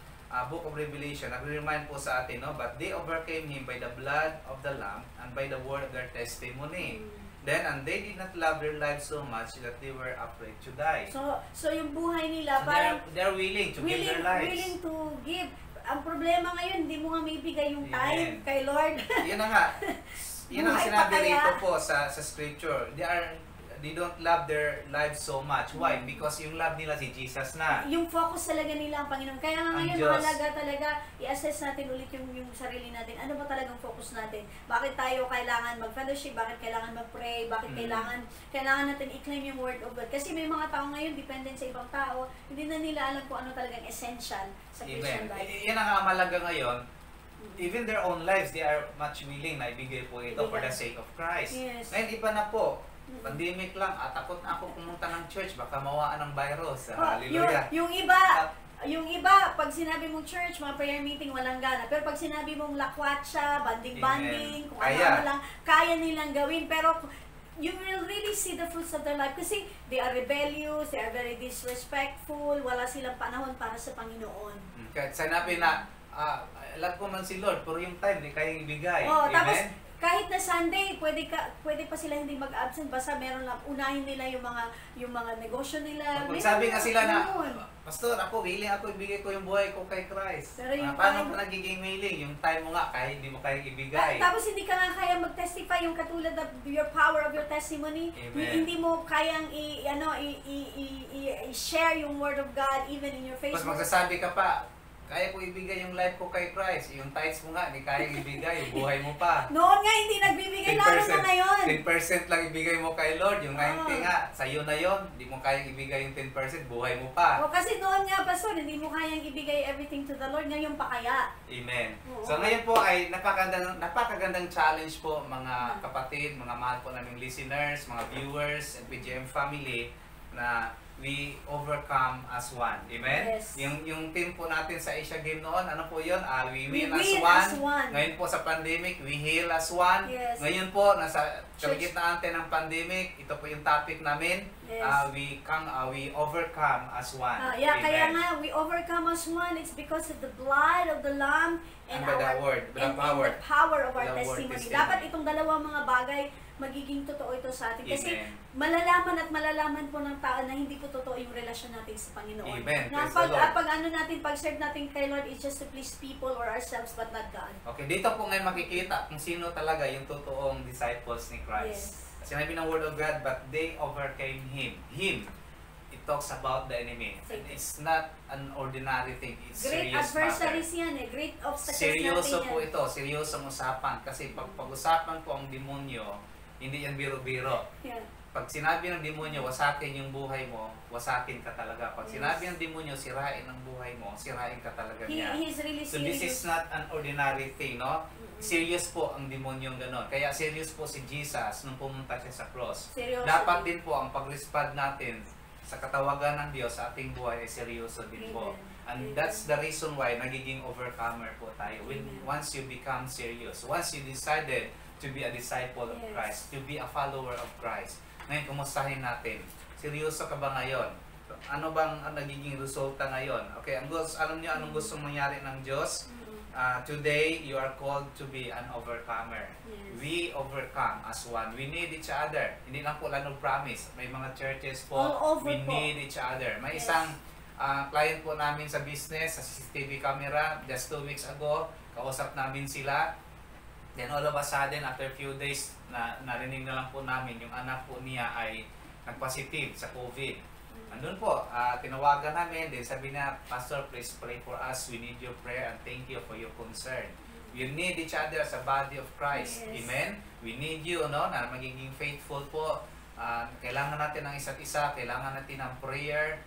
Speaker 1: Book of Revelation, nag-remind po sa atin, no? But they overcame Him by the blood of the Lamb and by the word of their testimony. Then, and they did not love their lives so much that they were afraid to die.
Speaker 2: So yung buhay nila,
Speaker 1: So
Speaker 2: parang
Speaker 1: they're willing to give their lives.
Speaker 2: willing to give. Ang problema ngayon, hindi mo nga maibigay yung time
Speaker 1: Amen.
Speaker 2: kay Lord.
Speaker 1: Yun na nga. Yun ang
Speaker 2: Buhay
Speaker 1: sinabi
Speaker 2: pa kaya?
Speaker 1: rito po sa scripture. They don't love their lives so much. Why? Because yung love nila si Jesus na.
Speaker 2: Yung focus talaga nila ang Panginoon. Kaya nga
Speaker 1: Ang
Speaker 2: ngayon,
Speaker 1: Diyos.
Speaker 2: mahalaga talaga i-assess natin ulit yung sarili natin. Ano ba talagang focus natin? Bakit tayo kailangan mag-fellowship? Bakit kailangan mag-pray? Bakit kailangan natin i-claim yung word of God? Kasi may mga tao ngayon, dependent sa ibang tao, hindi na nila alam kung ano talagang essential sa Christian
Speaker 1: Amen.
Speaker 2: life.
Speaker 1: Yan ang mahalaga ngayon. Even their own lives, they are much willing na ibigay po ito for the sake of Christ.
Speaker 2: Yes.
Speaker 1: Ngayon, iba na po. Pandemic lang, takot na ako pumunta ng church, baka mawaan ng virus. Hallelujah.
Speaker 2: Yung iba, pag sinabi mong church, mga prayer meeting, walang gana. Pero pag sinabi mong lakwatsa, banding-banding,
Speaker 1: Amen.
Speaker 2: kung
Speaker 1: Kaya.
Speaker 2: ano lang, kaya nilang gawin. Pero you will really see the fruits of their life kasi they are rebellious, they are very disrespectful, wala silang panahon para sa Panginoon.
Speaker 1: Kahit sinabi na, alam ko man si Lord, pero yung time, di kayang ibigay. Amen?
Speaker 2: Tapos, kahit na Sunday, pwede pa sila hindi mag-absent basta meron lang unahin nila yung mga negosyo nila.
Speaker 1: Pag sabi nga sila na,
Speaker 2: Ganun.
Speaker 1: Pastor, ako willing ako ibigay ko yung buhay ko kay Christ.
Speaker 2: Pero yung
Speaker 1: Paano
Speaker 2: time-
Speaker 1: pa nagiging willing? Yung time mo nga, kahit hindi mo kayang ibigay.
Speaker 2: Tapos hindi ka nga kaya mag-testify yung katulad of your power of your testimony.
Speaker 1: Amen.
Speaker 2: Hindi mo kayang i-share yung word of God even in your
Speaker 1: Tapos
Speaker 2: Facebook.
Speaker 1: magsasabi ka pa, kaya ko ibigay yung life ko kay Christ. Yung tithes mo nga, hindi kaya ibigay. Yung buhay mo pa.
Speaker 2: Noon nga, hindi nagbibigay, lalo na ngayon.
Speaker 1: 10% lang ibigay mo kay Lord. Yung 90 nga, sa'yo na yon. Hindi mo kayang ibigay yung 10%, buhay mo pa.
Speaker 2: O kasi noon nga, Pastor, hindi mo kayang ibigay everything to the Lord. Ngayon pa kaya.
Speaker 1: Amen.
Speaker 2: Oo.
Speaker 1: So ngayon po ay napakagandang challenge po mga kapatid, mga mahal po naming listeners, mga viewers, and PGM family na we overcome as one. Amen?
Speaker 2: Yes.
Speaker 1: Yung team po natin sa Asia Game noon, ano po yun? We
Speaker 2: We
Speaker 1: win as
Speaker 2: win
Speaker 1: one.
Speaker 2: as one.
Speaker 1: Ngayon po sa pandemic, we heal as one.
Speaker 2: Yes.
Speaker 1: Ngayon po, nasa
Speaker 2: Church.
Speaker 1: kalagitnaan natin ng pandemic, ito po yung topic namin.
Speaker 2: Yes.
Speaker 1: We overcome as one.
Speaker 2: Yeah,
Speaker 1: Amen.
Speaker 2: kaya nga, we overcome as one. It's because of the blood of the Lamb
Speaker 1: And by the word, by the
Speaker 2: and
Speaker 1: power.
Speaker 2: the power of our
Speaker 1: By the word
Speaker 2: testimony.
Speaker 1: testimony.
Speaker 2: Dapat itong dalawang mga bagay magiging totoo ito sa atin. Kasi
Speaker 1: Amen.
Speaker 2: malalaman po ng tao na hindi po totoo yung relasyon natin sa Panginoon.
Speaker 1: Amen.
Speaker 2: Na
Speaker 1: Praise the Lord.
Speaker 2: pag ano natin, pag serve natin kay Lord, it's just to please people or ourselves but not God.
Speaker 1: Okay, dito po ngayon makikita kung sino talaga yung totoong disciples ni Christ. Sinabi ng Word of God, but they overcame Him. Him. It talks about the enemy. And it's not an ordinary thing. It's
Speaker 2: Great
Speaker 1: serious
Speaker 2: adversaries
Speaker 1: matter.
Speaker 2: yan eh. Great obstacles
Speaker 1: Seryoso
Speaker 2: natin
Speaker 1: po
Speaker 2: yan.
Speaker 1: ito. Seryosong usapan. Kasi pag pag-usapan po ang demonyo, hindi yan biro-biro.
Speaker 2: Yeah.
Speaker 1: Pag sinabi ng demonyo, wasakin yung buhay mo, wasakin ka talaga. Pag
Speaker 2: Yes.
Speaker 1: sinabi ng demonyo, sirain ang buhay mo, sirain ka talaga niya.
Speaker 2: He's really
Speaker 1: So
Speaker 2: serious.
Speaker 1: this is not an ordinary thing, no? Serious po ang demonyong ganon. Kaya serious po si Jesus nung pumunta siya sa cross.
Speaker 2: Seryoso
Speaker 1: Dapat
Speaker 2: din.
Speaker 1: din po ang pag-respond natin sa katawagan ng Diyos sa ating buhay ay seryoso din po.
Speaker 2: Amen.
Speaker 1: And
Speaker 2: Amen.
Speaker 1: that's the reason why nagiging overcomer po tayo. When
Speaker 2: Amen.
Speaker 1: once you become serious, once you decided to be a disciple of
Speaker 2: Yes.
Speaker 1: Christ, to be a follower of Christ. Ngayon, kumustahin natin. Seryoso ka ba ngayon? Ano bang ang nagiging resulta ngayon? Okay, alam niyo anong gusto mangyari ng Diyos? Today, you are called to be an overcomer.
Speaker 2: Yes.
Speaker 1: We overcome as one. We need each other. Hindi lang po lang promise. May mga churches po,
Speaker 2: All over
Speaker 1: we
Speaker 2: po.
Speaker 1: need each other. May
Speaker 2: Yes.
Speaker 1: isang client po namin sa business, sa CCTV camera, just 2 weeks ago, kausap namin sila. Then all of a sudden, after a few days, narinig na lang po namin yung anak po niya ay nagpositive sa COVID. Andun po, tinawagan namin, then sabi na, Pastor, please pray for us. We need your prayer and thank you for your concern. We need each other as a body of Christ.
Speaker 2: Yes.
Speaker 1: Amen? We need you, no? Na magiging faithful po. Kailangan natin ng isa't isa, kailangan natin ng prayer,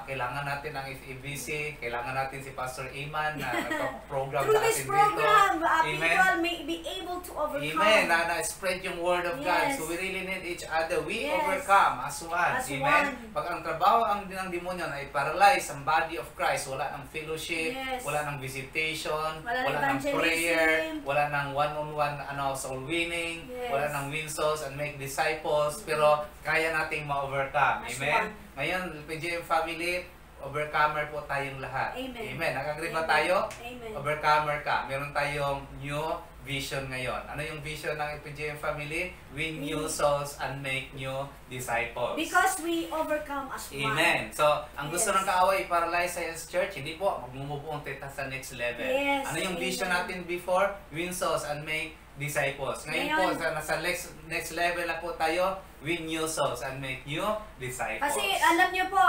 Speaker 1: kailangan natin ng FEBC, kailangan natin si Pastor Iman na nagpa-program
Speaker 2: Through
Speaker 1: sa
Speaker 2: this
Speaker 1: atin
Speaker 2: program,
Speaker 1: dito. Amen?
Speaker 2: people may be able to overcome.
Speaker 1: Amen. Na-spread yung word of God.
Speaker 2: Yes.
Speaker 1: So we really need each other. We
Speaker 2: Yes.
Speaker 1: overcome as one.
Speaker 2: As
Speaker 1: Amen.
Speaker 2: one.
Speaker 1: Pag ang trabaho ng demonyo na i-paralyze ang body of Christ, wala ng fellowship,
Speaker 2: Yes.
Speaker 1: wala ng visitation,
Speaker 2: Wala ng
Speaker 1: wala ng
Speaker 2: evangelism.
Speaker 1: prayer, wala ng one-on-one soul winning,
Speaker 2: Yes.
Speaker 1: wala ng win souls and make disciples, pero kaya nating ma-overcome.
Speaker 2: As
Speaker 1: Amen.
Speaker 2: one.
Speaker 1: Ngayon, PGM family, overcomer po tayong lahat.
Speaker 2: Amen.
Speaker 1: Amen. Nag-agree ba
Speaker 2: Amen.
Speaker 1: tayo?
Speaker 2: Amen.
Speaker 1: Overcomer ka. Meron tayong new vision ngayon. Ano yung vision ng FPGM family? Win new souls and make new disciples.
Speaker 2: Because we overcome as one.
Speaker 1: Amen. So, ang gusto
Speaker 2: Yes.
Speaker 1: ng kaaway i-paralyze sa church, hindi po, mag-move on tayo sa next level.
Speaker 2: Yes.
Speaker 1: Ano yung vision
Speaker 2: Amen.
Speaker 1: natin before? Win souls and make disciples. Ngayon po, nasa next level na po tayo, win new souls and make new disciples.
Speaker 2: Kasi alam niyo po,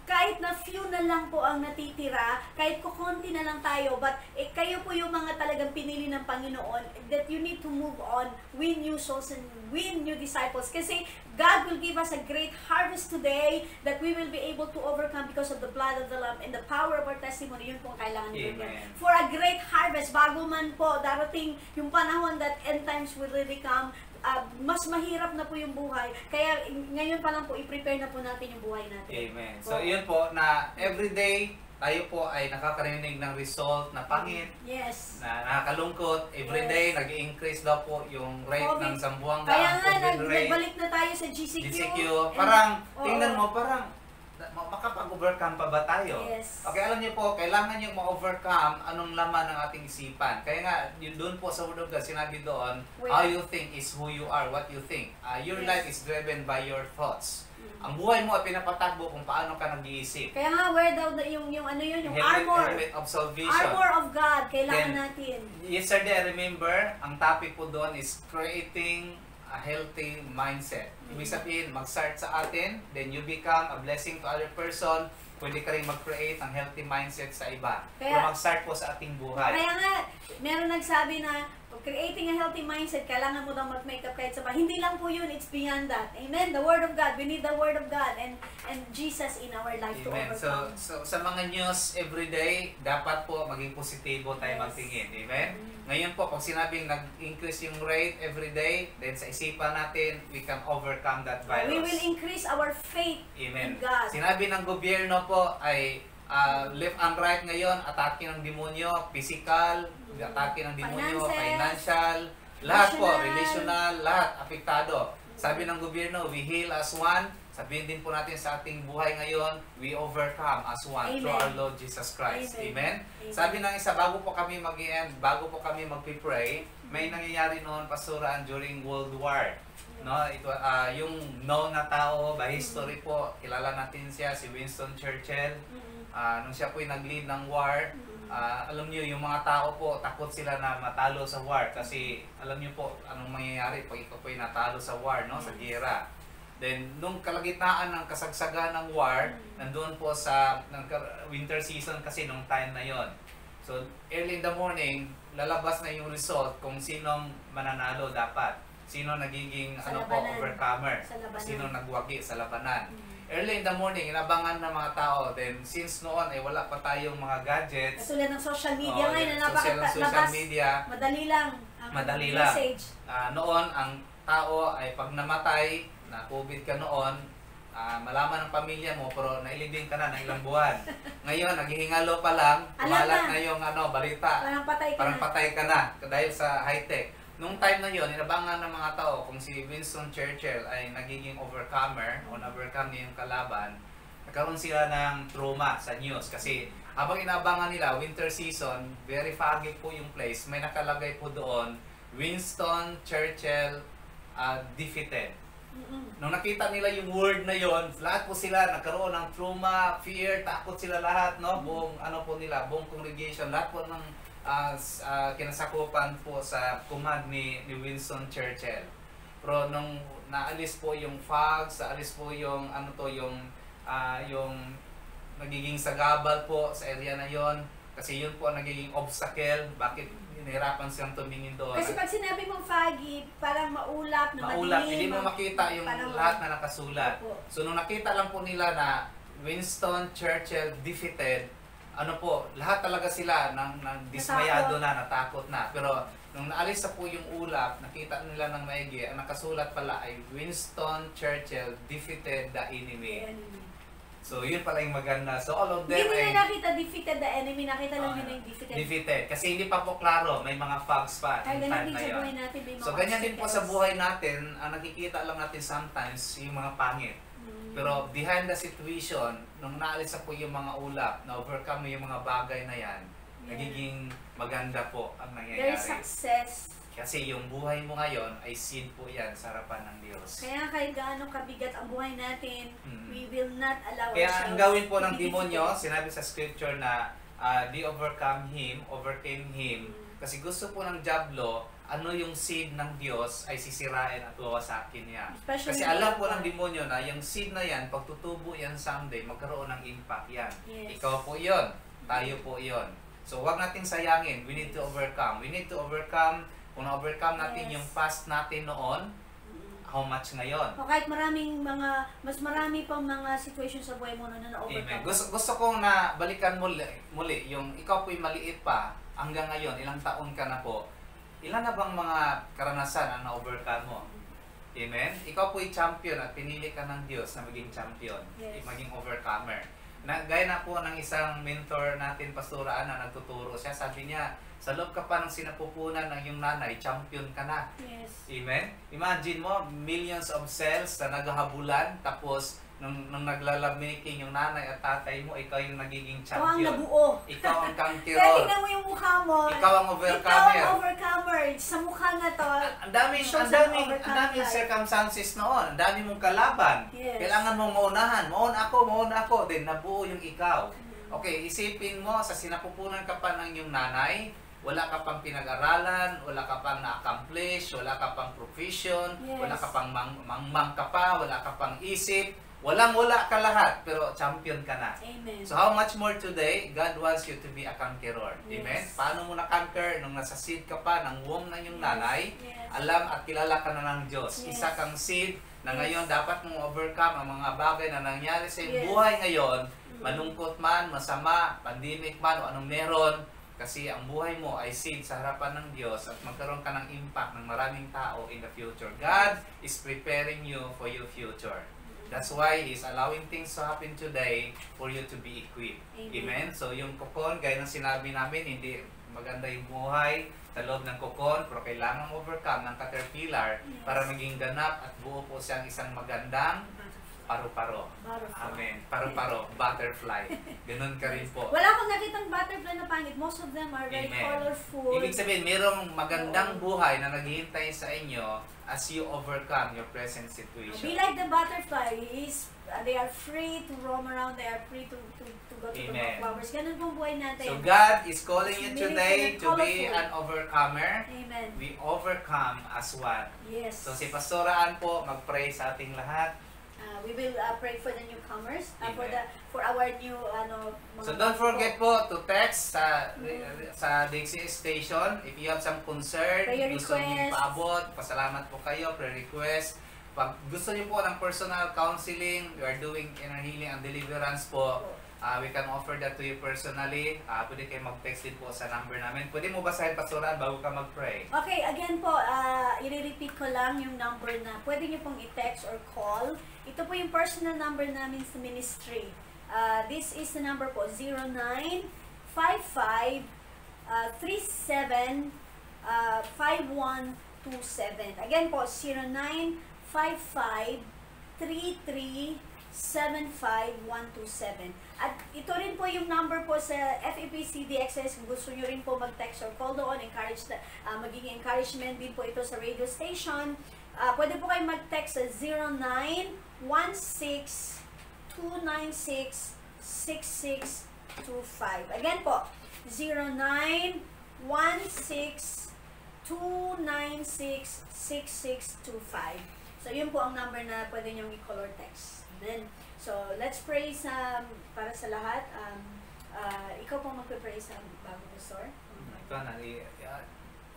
Speaker 2: kahit na few na lang po ang natitira, kahit kukunti na lang tayo, but kayo po yung mga talagang pinili ng Panginoon that you need to move on, win new souls and win new disciples. Kasi God will give us a great harvest today that we will be able to overcome because of the blood of the Lamb and the power of our testimony. Yun po ang kailangan nyo.
Speaker 1: Amen.
Speaker 2: For a great harvest, bago man po darating yung panahon that end times will really come, mas mahirap na po yung buhay. Kaya ngayon pa lang po, i-prepare na po natin yung buhay natin.
Speaker 1: Amen. So, yun po, na everyday, tayo po ay nakakarinig ng result na pangit,
Speaker 2: Yes.
Speaker 1: na nakakalungkot. Everyday, nag-i-increase daw po yung rate
Speaker 2: COVID.
Speaker 1: ng Zamboanga,
Speaker 2: Kaya nga,
Speaker 1: COVID rate.
Speaker 2: nagbalik na tayo sa GCQ.
Speaker 1: GCQ.
Speaker 2: And-
Speaker 1: Parang,
Speaker 2: Oo.
Speaker 1: tingnan mo, parang makapag-overcome pa ba tayo?
Speaker 2: Yes.
Speaker 1: Okay, alam niyo po, kailangan yung ma-overcome anong laman ng ating isipan. Kaya nga, yun doon po sa Word of God, sinabi doon,
Speaker 2: Wait.
Speaker 1: how you think is who you are, what you think. Your
Speaker 2: Yes.
Speaker 1: life is driven by your thoughts. Ang buhay mo ay pinapatakbo kung paano ka nag-iisip.
Speaker 2: Kaya nga, wear daw yung ano yun, yung armor.
Speaker 1: Helmet of salvation.
Speaker 2: Armor of God, kailangan
Speaker 1: Then,
Speaker 2: natin.
Speaker 1: Yesterday, I remember, ang topic po doon is creating a healthy mindset. Ibig sabihin, mag-start sa atin, then you become a blessing to other person. Pwede ka rin mag-create ng healthy mindset sa iba. Pero mag-start po sa ating buhay.
Speaker 2: Kaya nga, meron nagsabi na creating a healthy mindset, kailangan mo daw mag-makeup kahit sa bahay. Hindi lang po yun, it's beyond that. Amen? The Word of God. We need the Word of God and Jesus in our life.
Speaker 1: Amen.
Speaker 2: To overcome.
Speaker 1: So sa mga news everyday, dapat po maging positibo tayo magtingin. Amen? Ngayon po, pag sinabing nag-increase yung rate everyday, then sa isipan natin, we can overcome that virus.
Speaker 2: We will increase our faith
Speaker 1: Amen.
Speaker 2: in God.
Speaker 1: Sinabi ng gobyerno po ay left and right ngayon, atake ng demonyo, physical, atake ng demonyo, financial, lahat po, relational, lahat apektado. Sabi ng gobyerno, we heal as one. Sabihin din po natin sa ating buhay ngayon, we overcome as one through our Lord Jesus Christ. Amen? Sabi ng isa, bago po kami mag-end, bago po kami mag-pray, may nangyayari noon, Pastoraan, during World War. No, ito yung known na tao by history po, kilala natin siya, si Winston Churchill. Nung siya po yung nag-lead ng war, alam niyo yung mga tao po, takot sila na matalo sa war kasi alam niyo po anong mangyayari pag ikaw po yung natalo sa war, no, sa giyera. Then nung kalagitnaan ng kasagsagan ng war, nandoon po sa winter season kasi nung time na yon. So early in the morning, lalabas na yung result kung sinong mananalo dapat. Sino nagiging overcomer, sino nagwagi sa labanan. Early in the morning, inabangan ng mga tao. Then, since noon, ay wala pa tayong mga gadgets.
Speaker 2: Katulad ng social media ngayon na
Speaker 1: social media,
Speaker 2: madali lang ang message.
Speaker 1: Noon, ang tao ay pag namatay, na COVID ka noon, malaman ng pamilya mo, pero nailibing ka na ng ilang buwan. Ngayon, naghihingalo pa lang, kumalat na yung balita. Parang patay ka na dahil sa high-tech. Nung time na yon, inabangan ng mga tao kung si Winston Churchill ay nagiging overcomer o na-overcome niya yung kalaban, nagkaroon sila ng trauma sa news kasi habang inabangan nila, winter season, very foggy po yung place, may nakalagay po doon, Winston Churchill defeated. Nung nakita nila yung word na yon, lahat po sila nagkaroon ng trauma, fear, takot sila lahat, no? Buong buong congregation, lahat po ng kinasakupan po sa command ni Winston Churchill. Pero nung naalis po yung fog, naalis po yung yung nagiging sagabal po sa area na yon, kasi yun po ang nagiging obstacle bakit hinihirapan silang tumingin doon.
Speaker 2: Kasi pag sinabi mong foggy, parang maulap na
Speaker 1: madilim, hindi mo makita yung lahat na nakasulat. So nung nakita lang po nila na Winston Churchill defeated, lahat talaga sila nang dismayado na, natakot na. Pero nung naalis na po yung ulap, nakita nila ng maigi, ang nakasulat pala ay Winston Churchill defeated the enemy. So yun pala yung maganda. So all of them
Speaker 2: hindi nila nakita defeated the enemy, nakita lang yun yung defeated.
Speaker 1: Defeated. Kasi hindi pa po klaro, may mga fogs pa.
Speaker 2: Ay, ganyan din sa buhay natin, may mga
Speaker 1: so ganyan din po sa buhay natin, ang nakikita lang natin sometimes yung mga pangit. Pero behind the situation, nung naalis na po yung mga ulap, na-overcome yung mga bagay na yan, nagiging maganda po ang nangyayari.
Speaker 2: There's success.
Speaker 1: Kasi yung buhay mo ngayon ay seed po yan sa harapan ng Diyos.
Speaker 2: Kaya kahit gaano kabigat ang buhay natin, we will not allow
Speaker 1: kaya
Speaker 2: ourselves
Speaker 1: ang gawin po ng demonyo, sinabi sa scripture na they overcame him, kasi gusto po ng diablo, yung seed ng Diyos ay sisirain at wawasakin niya. Kasi alam po ng demonyo na yung seed na yan, pag tutubo yan someday, magkaroon ng impact yan.
Speaker 2: Yes.
Speaker 1: Ikaw po yon, tayo po yon. So wag nating sayangin, we need to overcome. We need to overcome, kung na-overcome natin yung past natin noon, how much ngayon?
Speaker 2: O kahit mas marami pang mga situations sa buhay mo na na-overcome.
Speaker 1: Gusto kong na balikan muli, yung ikaw po'y maliit pa, hanggang ngayon, ilang taon ka na po, ilan na bang mga karanasan ang na-overcome mo? Amen? Ikaw po'y champion at pinili ka ng Diyos na maging champion, maging overcomer. Gaya na po ng isang mentor natin, Pastoraan, na nagtuturo siya, sabi niya, sa loob ka pa ng sinapupunan ng iyong nanay, champion ka na.
Speaker 2: Yes.
Speaker 1: Amen? Imagine mo, millions of cells na naghahabulan, tapos nung naglalamaking yung nanay at tatay mo, ikaw yung nagiging champion.
Speaker 2: Ikaw ang nabuo.
Speaker 1: Ikaw ang conqueror.
Speaker 2: Kaya tingnan mo yung mukha mo.
Speaker 1: Ikaw ang overcomer.
Speaker 2: Ikaw ang overcomer. Sa mukha na to.
Speaker 1: Ang daming circumstances noon. Ang dami mong kalaban.
Speaker 2: Yes.
Speaker 1: Kailangan mong maunahan. Mauna ako. Then nabuo yung ikaw. Okay, isipin mo, sa sinapupunan ka pa ng yung nanay, wala ka pang pinag-aralan, wala ka pang na-accomplish, wala ka pang profession,
Speaker 2: Yes.
Speaker 1: wala ka pang mang ka pa, wala ka pang isip, walang-wala ka lahat, pero champion ka na.
Speaker 2: Amen.
Speaker 1: So how much more today, God wants you to be a conqueror. Amen?
Speaker 2: Yes.
Speaker 1: Paano mo na-conquer nung nasa seed ka pa ng womb ng iyong nanay?
Speaker 2: Yes.
Speaker 1: Alam at kilala ka na ng Diyos.
Speaker 2: Yes.
Speaker 1: Isa kang seed na
Speaker 2: Yes.
Speaker 1: ngayon dapat mong overcome ang mga bagay na nangyari sa iyong
Speaker 2: Yes.
Speaker 1: buhay ngayon. Malungkot man, masama, pandemic man, o anong meron. Kasi ang buhay mo ay seed sa harapan ng Diyos at magkaroon ka ng impact ng maraming tao in the future. God is preparing you for your future. That's why He's allowing things to happen today for you to be equipped. Amen? So yung kokon, gaya ng sinabi namin, hindi maganda yung buhay sa loob ng kokon, pero kailangan overcome ng caterpillar para maging ganap at buo po siyang isang magandang paru-paro.
Speaker 2: Butterfly.
Speaker 1: Amen. Paru-paro, butterfly. Ganun ka rin po.
Speaker 2: Wala akong nakitang butterfly na pangit. Most of them are very
Speaker 1: Amen.
Speaker 2: colorful.
Speaker 1: Ibig sabihin, mayroong magandang buhay na naghihintay sa inyo as you overcome your present
Speaker 2: Be
Speaker 1: situation.
Speaker 2: like the butterfly. They are free to roam around. They are free to go to the
Speaker 1: Amen.
Speaker 2: flowers. Ganun pong buhay natin.
Speaker 1: So God is calling you
Speaker 2: It's
Speaker 1: today to be
Speaker 2: colorful.
Speaker 1: an overcomer.
Speaker 2: Amen.
Speaker 1: We overcome as one.
Speaker 2: Yes.
Speaker 1: So si Pastoraan po, mag-pray sa ating lahat.
Speaker 2: We will pray for the newcomers,
Speaker 1: Amen.
Speaker 2: for our new mga
Speaker 1: So don't forget po to text sa
Speaker 2: Mm.
Speaker 1: sa DXC station if you have some concern,
Speaker 2: Prayer
Speaker 1: gusto niyo
Speaker 2: request.
Speaker 1: paabot, pasalamat po kayo, prayer request. Pag gusto niyo po ng personal counseling, we are doing inner healing and deliverance po. We can offer that to you personally. Pwede kayo mag-text din po sa number namin. Pwede mo basahin, Pastoran, bago ka mag-pray.
Speaker 2: Okay, again po, i-repeat ko lang yung number na pwede nyo pong i-text or call. Ito po yung personal number namin sa ministry. This is the number po, 0955-37-5127. Again po, 0955-33-75127. At ito rin po yung number po sa FEPC DXS. Kung gusto nyo rin po mag-text or call doon, magiging encouragement din po ito sa radio station. Pwede po kayo mag-text sa 0916-296-6625. Again po, 0916-296-6625. So, yun po ang number na pwede nyong i-call or text. Then, so, let's pray para sa lahat. Ikaw po magpe-pray sa bago pastor.
Speaker 1: Ito na,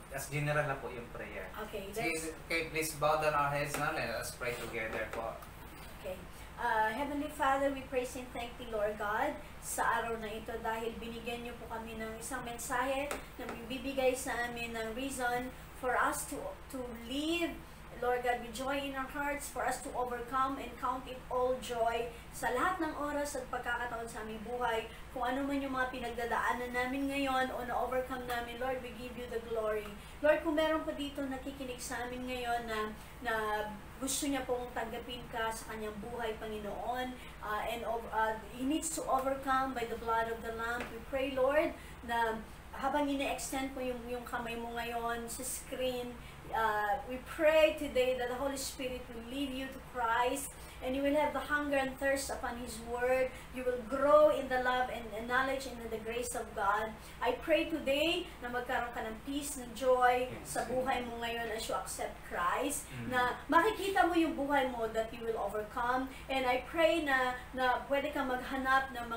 Speaker 1: as general na po yung prayer.
Speaker 2: Okay,
Speaker 1: Sige, okay, please bow down our heads now. Let us pray together po.
Speaker 2: Okay. Heavenly Father, we praise and thank you, Lord God, sa araw na ito dahil binigyan niyo po kami ng isang mensahe na bibigay sa amin ng reason for us to live, Lord God, with joy in our hearts, for us to overcome and count it all joy sa lahat ng oras at pagkakataon sa aming buhay. Kung ano man yung mga pinagdadaanan namin ngayon o na-overcome namin, Lord, we give you the glory. Lord, kung meron pa dito nakikinig sa amin ngayon na gusto niya pong tanggapin ka sa kanyang buhay, Panginoon, and he needs to overcome by the blood of the Lamb. We pray, Lord, na habang ine-extend po yung kamay mo ngayon sa screen, we pray today that the Holy Spirit will lead you to Christ, and you will have the hunger and thirst upon His Word. You will grow in the love and knowledge and in the grace of God. I pray today na magkaroon ka ng peace, ng joy sa buhay mo ngayon as you accept Christ, na makikita mo yung buhay mo that you will overcome. And I pray na pwede kang maghanap ng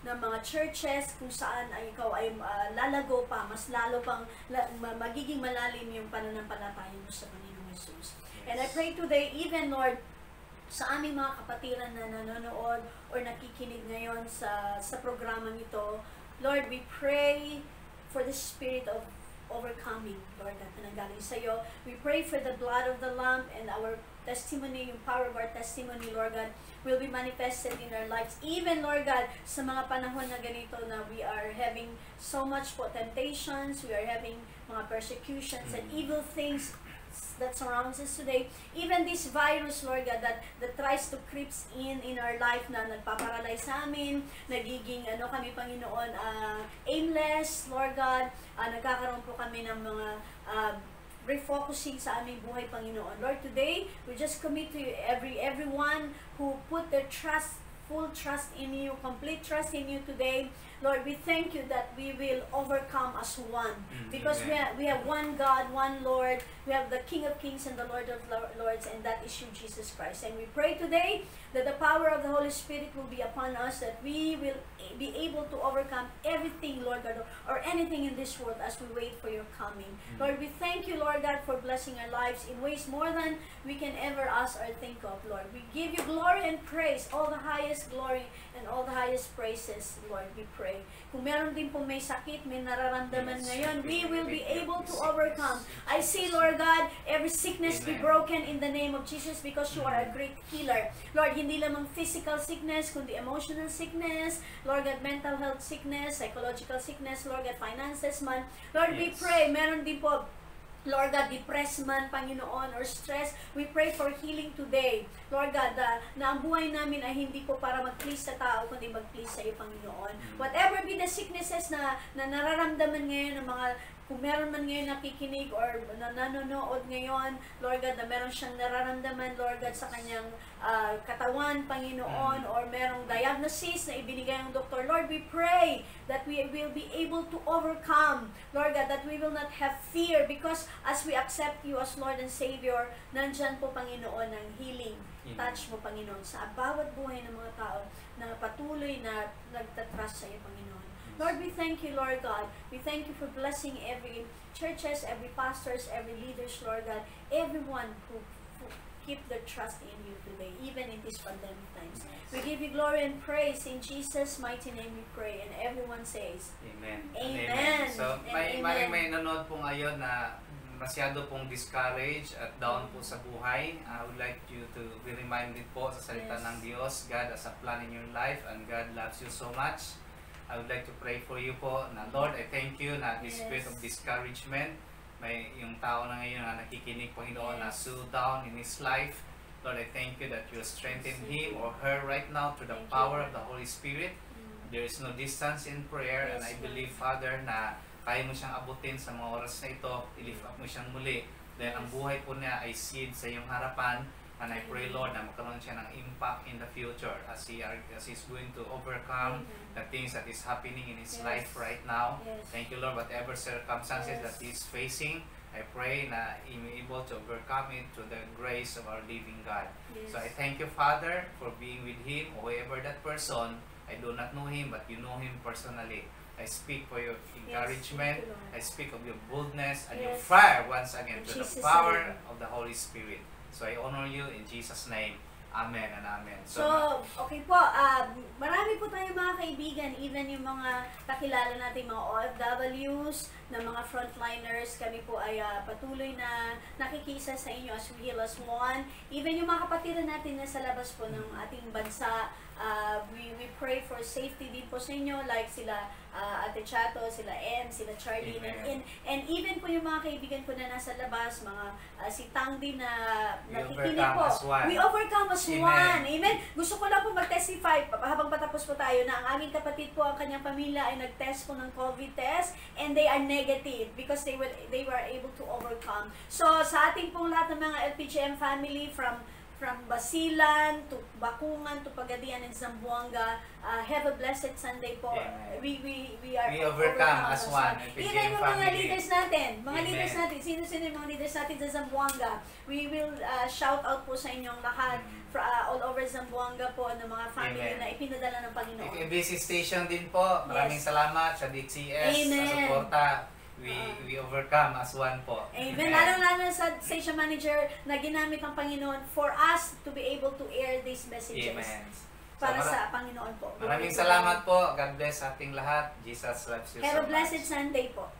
Speaker 2: mga churches kung saan ikaw ay lalago pa, mas lalo pang magiging malalim yung pananampalataya mo sa Panginoong Jesus. And I pray today, even Lord, sa aming mga kapatiran na nanonood or nakikinig ngayon sa programang ito, Lord, we pray for the spirit of overcoming, Lord, na pinanggaling sa iyo. We pray for the blood of the Lamb and our testimony, yung power of our testimony, Lord God, will be manifested in our lives. Even, Lord God, sa mga panahon na ganito na we are having so much temptations, we are having mga persecutions and evil things that surrounds us today. Even this virus, Lord God, that tries to creeps in our life na nagpaparalyze sa amin, nagiging kami, Panginoon, aimless, Lord God, nagkakaroon po kami ng mga refocusing sa aming buhay, Panginoon. Lord, today, we just commit to you everyone who put their trust full trust in you, complete trust in you today. Lord, we thank you that we will overcome as one. Because we have one God, one Lord. We have the King of Kings and the Lord of Lords, and that is you, Jesus Christ. And we pray today that the power of the Holy Spirit will be upon us, that we will be able to overcome everything, Lord God, or anything in this world as we wait for your coming. Lord, we thank you, Lord God, for blessing our lives in ways more than we can ever ask or think of, Lord. We give you glory and praise, all the highest glory and all the highest praises, Lord, we pray. Kung meron din po may sakit, may nararamdaman ngayon, we will be able to overcome. I see, Lord God, every sickness be broken in the name of Jesus, because you are a great healer. Lord, hindi lamang physical sickness, kundi emotional sickness, Lord God, mental health sickness, psychological sickness, Lord God, finances man. Lord, we pray, meron din po, Lord God, depressed man, Panginoon, or stress, we pray for healing today. Lord God, na ang buhay namin ay hindi po para mag-please sa tao, kundi mag-please sa iyo, Panginoon. Whatever be the sicknesses na nararamdaman ngayon ng mga, kung meron man ngayon nakikinig or nanonood ngayon, Lord God, na meron siyang nararamdaman, Lord God, sa kanyang katawan, Panginoon, or merong diagnosis na ibinigay ng doktor, Lord, we pray that we will be able to overcome, Lord God, that we will not have fear, because as we accept you as Lord and Savior, nandyan po, Panginoon, ang healing. Touch mo, Panginoon, sa bawat buhay ng mga tao na patuloy na nagtatrust sa iyo, Panginoon. Lord, we thank you, Lord God. We thank you for blessing every churches, every pastors, every leaders, Lord God, everyone who keep their trust in you today, even in these pandemic times. We give you glory and praise. In Jesus' mighty name we pray. And everyone says,
Speaker 1: Amen.
Speaker 2: Amen.
Speaker 1: So, may nanonood po ngayon na masyado pong discouraged at down po sa buhay. I would like you to be reminded po sa salita ng Diyos. God has a plan in your life and God loves you so much. I would like to pray for you po na, Lord, I thank you na this spirit of discouragement, may yung tao na ngayon na nakikinig, Panginoon, na so down in his life. Lord, I thank you that you strengthen him or her right now through the power of the Holy Spirit. There is no distance in prayer, and I believe, Father, na kaya mo siyang abutin sa mga oras na ito, i-lift up mo siyang muli. Dahil ang buhay po niya ay seed sa iyong harapan. And I pray, Lord, na magkaroon siya ng impact in the future as he's going to overcome the things that is happening in his life right now. Thank you, Lord, whatever circumstances that he's facing, I pray na he may be able to overcome it through the grace of our living God. So I thank you, Father, for being with him, whoever that person. I do not know him, but you know him personally. I speak for your encouragement. I speak of your boldness and your fire once again to the power of the Holy Spirit. So I honor you in Jesus' name. Amen and amen.
Speaker 2: So okay po, marami po tayong mga kaibigan, even yung mga kakilala natin, mga OFWs, na mga frontliners, kami po ay patuloy na nakikisa sa inyo as we heal as one. Even yung mga kapatiran natin na sa labas po ng ating bansa, we pray for safety din po sa inyo, like sila Ate Chato, sila Em, sila Charlie, and even po yung mga kaibigan ko na nasa labas, mga si Tang din na nakikinig po. We overcome as one. Amen. Gusto ko lang po mag-testify habang patapos po tayo na ang aming kapatid po, ang kanyang pamilya ay nag-test po ng COVID test, and they are negative because they were able to overcome. So sa ating pong lahat ng mga LPGM family, from Basilan to Bakungan to Pagadian and Zamboanga, have a blessed Sunday po. We
Speaker 1: overcome as one.
Speaker 2: Even yung mga leaders natin, sino-sino yung mga leaders natin sa Zamboanga, we will shout out po sa inyong lahat all over Zamboanga po ng mga family na ipinadala ng Panginoon.
Speaker 1: ABC Station din po, maraming salamat sa DCS sa suporta. We overcome as one po.
Speaker 2: Amen. Lalo-lalo sa station manager na ginamit ng Panginoon for us to be able to air these messages.
Speaker 1: Amen.
Speaker 2: Para sa Panginoon po.
Speaker 1: Maraming salamat po. God bless ating lahat. Jesus loves you so much.
Speaker 2: Have a blessed Sunday po.